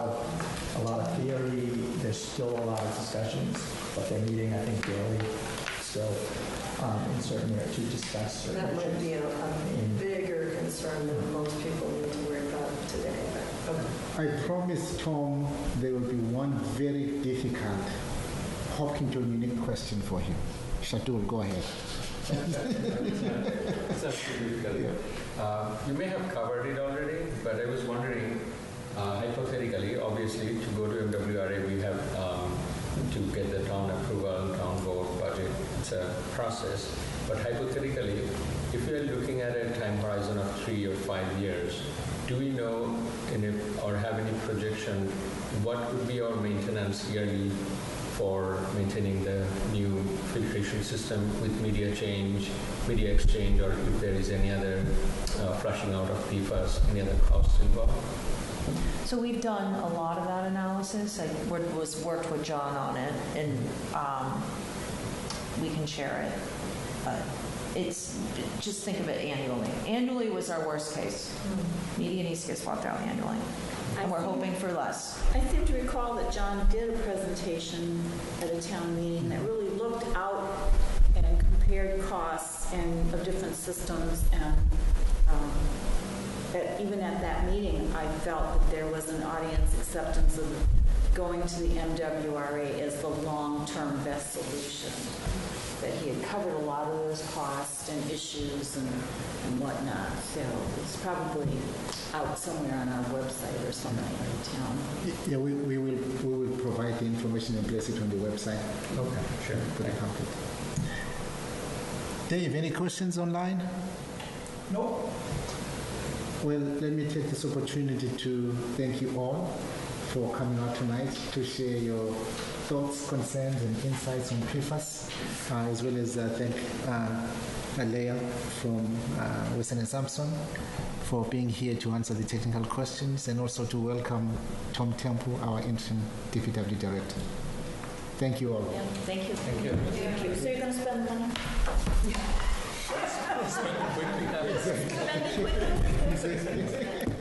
of theory. There's still a lot of discussions, but they're meeting, I think, daily still. In certain areas to discuss. That might be a bigger concern than most people need to worry about today. Okay. I promise, Tom, there will be one very difficult Hopkinton unique question for him. Shatul, go ahead. You may have covered it already, but I was wondering, hypothetically, obviously, to go to MWRA, we have to get the town approval, town board budget. It's a process. But hypothetically, if we are looking at a time horizon of 3 or 5 years, do we know or have any projection what would be our maintenance yearly for maintaining the new filtration system with media exchange, or if there is any other flushing out of PFAS, any other costs involved? So we've done a lot of that analysis. I worked with John on it, and we can share it. It's just think of it annually. Annually was our worst case. Media needs to get swapped out annually, and we're hoping for less. I seem to recall that John did a presentation at a town meeting that really looked out and compared costs of different systems, and even at that meeting, I felt that there was an audience acceptance of going to the MWRA as the long-term best solution. That he had covered a lot of those costs and issues and whatnot. So it's probably out somewhere on our website or something in the town. Yeah, we will provide the information and place it on the website. Okay, sure. For the company. Dave, any questions online? No. Well, let me take this opportunity to thank you all for coming out tonight to share your thoughts, concerns, and insights on PFAS, as well as thank Alea from Western and Sampson for being here to answer the technical questions, and also to welcome Tom Temple, our interim DPW director. Thank you all. Yeah, thank you. Thank you. Thank you. So you're going to spend money? Spend it quickly. Spend it quickly.